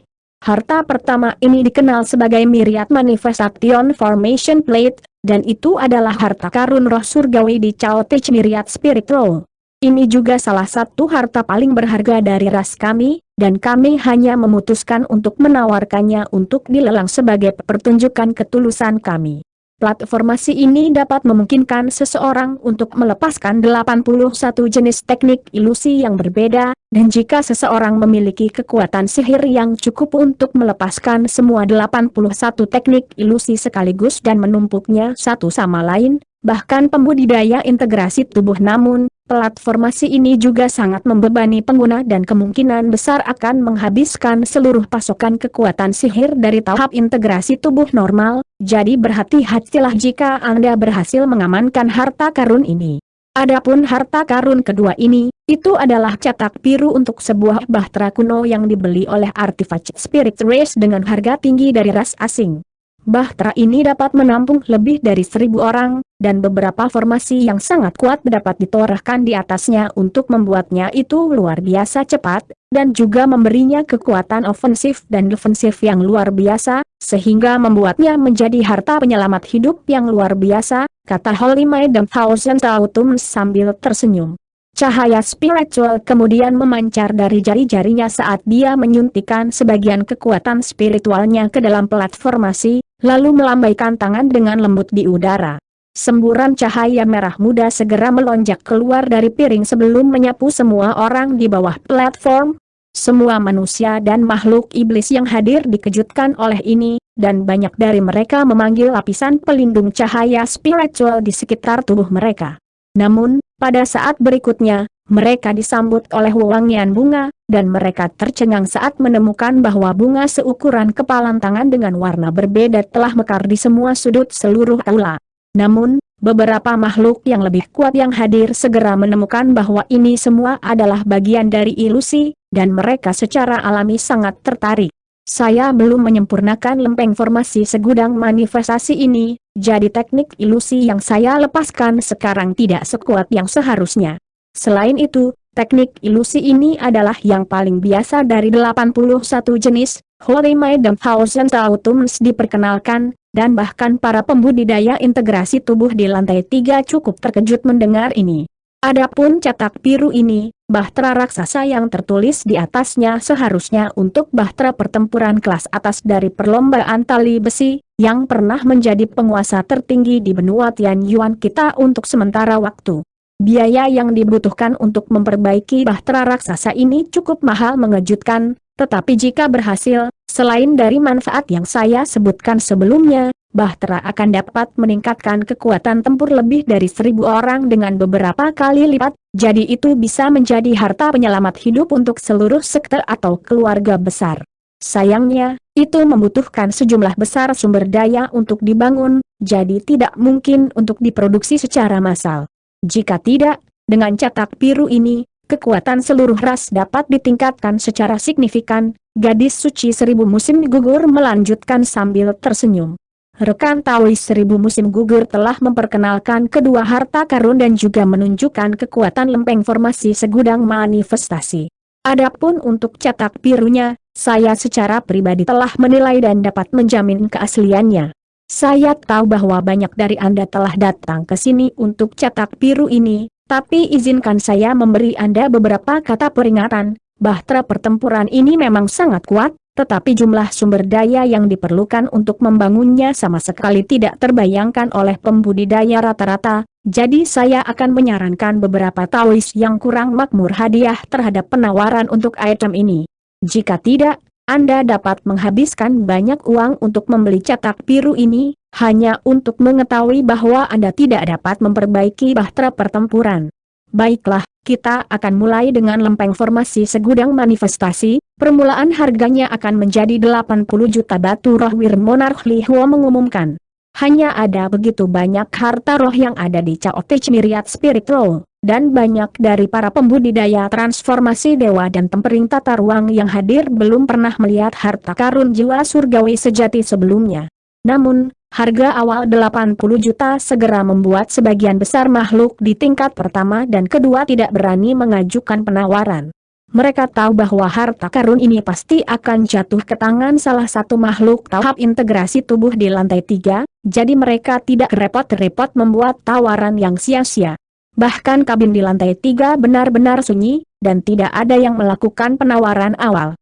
Harta pertama ini dikenal sebagai Myriad Manifestation Formation Plate, dan itu adalah harta karun roh surgawi di Chao Tich Myriad Spirit Roll. Ini juga salah satu harta paling berharga dari ras kami, dan kami hanya memutuskan untuk menawarkannya untuk dilelang sebagai pertunjukan ketulusan kami. Platformasi ini dapat memungkinkan seseorang untuk melepaskan 81 jenis teknik ilusi yang berbeda, dan jika seseorang memiliki kekuatan sihir yang cukup untuk melepaskan semua 81 teknik ilusi sekaligus dan menumpuknya satu sama lain, bahkan pembudidaya integrasi tubuh, namun platformasi ini juga sangat membebani pengguna dan kemungkinan besar akan menghabiskan seluruh pasokan kekuatan sihir dari tahap integrasi tubuh normal, jadi berhati-hatilah jika Anda berhasil mengamankan harta karun ini. Adapun harta karun kedua ini, itu adalah cetak biru untuk sebuah bahtera kuno yang dibeli oleh Artifact Spirit Race dengan harga tinggi dari ras asing. Bahtera ini dapat menampung lebih dari 1000 orang, dan beberapa formasi yang sangat kuat dapat ditorahkan di atasnya untuk membuatnya itu luar biasa cepat, dan juga memberinya kekuatan ofensif dan defensif yang luar biasa, sehingga membuatnya menjadi harta penyelamat hidup yang luar biasa, kata Holy Madam Thousand Autumns sambil tersenyum. Cahaya spiritual kemudian memancar dari jari-jarinya saat dia menyuntikkan sebagian kekuatan spiritualnya ke dalam platformasi, lalu melambaikan tangan dengan lembut di udara. Semburan cahaya merah muda segera melonjak keluar dari piring sebelum menyapu semua orang di bawah platform. Semua manusia dan makhluk iblis yang hadir dikejutkan oleh ini, dan banyak dari mereka memanggil lapisan pelindung cahaya spiritual di sekitar tubuh mereka. Namun, pada saat berikutnya, mereka disambut oleh wewangian bunga, dan mereka tercengang saat menemukan bahwa bunga seukuran kepalan tangan dengan warna berbeda telah mekar di semua sudut seluruh aula. Namun, beberapa makhluk yang lebih kuat yang hadir segera menemukan bahwa ini semua adalah bagian dari ilusi, dan mereka secara alami sangat tertarik. Saya belum menyempurnakan lempeng formasi segudang manifestasi ini, jadi teknik ilusi yang saya lepaskan sekarang tidak sekuat yang seharusnya. Selain itu, teknik ilusi ini adalah yang paling biasa dari 81 jenis. Holy Madam Thousand Autumns diperkenalkan, dan bahkan para pembudidaya integrasi tubuh di lantai 3 cukup terkejut mendengar ini. Adapun cetak biru ini, bahtera raksasa yang tertulis di atasnya seharusnya untuk bahtera pertempuran kelas atas dari perlombaan tali besi, yang pernah menjadi penguasa tertinggi di benua Tianyuan kita untuk sementara waktu. Biaya yang dibutuhkan untuk memperbaiki bahtera raksasa ini cukup mahal mengejutkan, tetapi jika berhasil, selain dari manfaat yang saya sebutkan sebelumnya, bahtera akan dapat meningkatkan kekuatan tempur lebih dari 1000 orang dengan beberapa kali lipat, jadi itu bisa menjadi harta penyelamat hidup untuk seluruh sekte atau keluarga besar. Sayangnya, itu membutuhkan sejumlah besar sumber daya untuk dibangun, jadi tidak mungkin untuk diproduksi secara massal. Jika tidak, dengan cetak biru ini, kekuatan seluruh ras dapat ditingkatkan secara signifikan. Gadis suci 1000 musim gugur melanjutkan sambil tersenyum. Rekan Taois 1000 musim gugur telah memperkenalkan kedua harta karun dan juga menunjukkan kekuatan lempeng formasi segudang manifestasi. Adapun untuk cetak birunya, saya secara pribadi telah menilai dan dapat menjamin keasliannya. Saya tahu bahwa banyak dari Anda telah datang ke sini untuk cetak biru ini, tapi izinkan saya memberi Anda beberapa kata peringatan. Bahtera pertempuran ini memang sangat kuat, tetapi jumlah sumber daya yang diperlukan untuk membangunnya sama sekali tidak terbayangkan oleh pembudidaya rata-rata, jadi saya akan menyarankan beberapa Taois yang kurang makmur hadiah terhadap penawaran untuk item ini. Jika tidak, Anda dapat menghabiskan banyak uang untuk membeli cetak biru ini, hanya untuk mengetahui bahwa Anda tidak dapat memperbaiki bahtera pertempuran. Baiklah, kita akan mulai dengan lempeng formasi segudang manifestasi. Permulaan harganya akan menjadi 80 juta batu roh. Wir Monarch Li Huo mengumumkan. Hanya ada begitu banyak harta roh yang ada di Chaotech Myriad Spirit Roll, dan banyak dari para pembudidaya transformasi dewa dan tempering tata ruang yang hadir belum pernah melihat harta karun jiwa surgawi sejati sebelumnya. Namun, harga awal 80 juta segera membuat sebagian besar makhluk di tingkat pertama dan kedua tidak berani mengajukan penawaran. Mereka tahu bahwa harta karun ini pasti akan jatuh ke tangan salah satu makhluk tahap integrasi tubuh di lantai 3, jadi mereka tidak repot-repot membuat tawaran yang sia-sia. Bahkan kabin di lantai 3 benar-benar sunyi, dan tidak ada yang melakukan penawaran awal.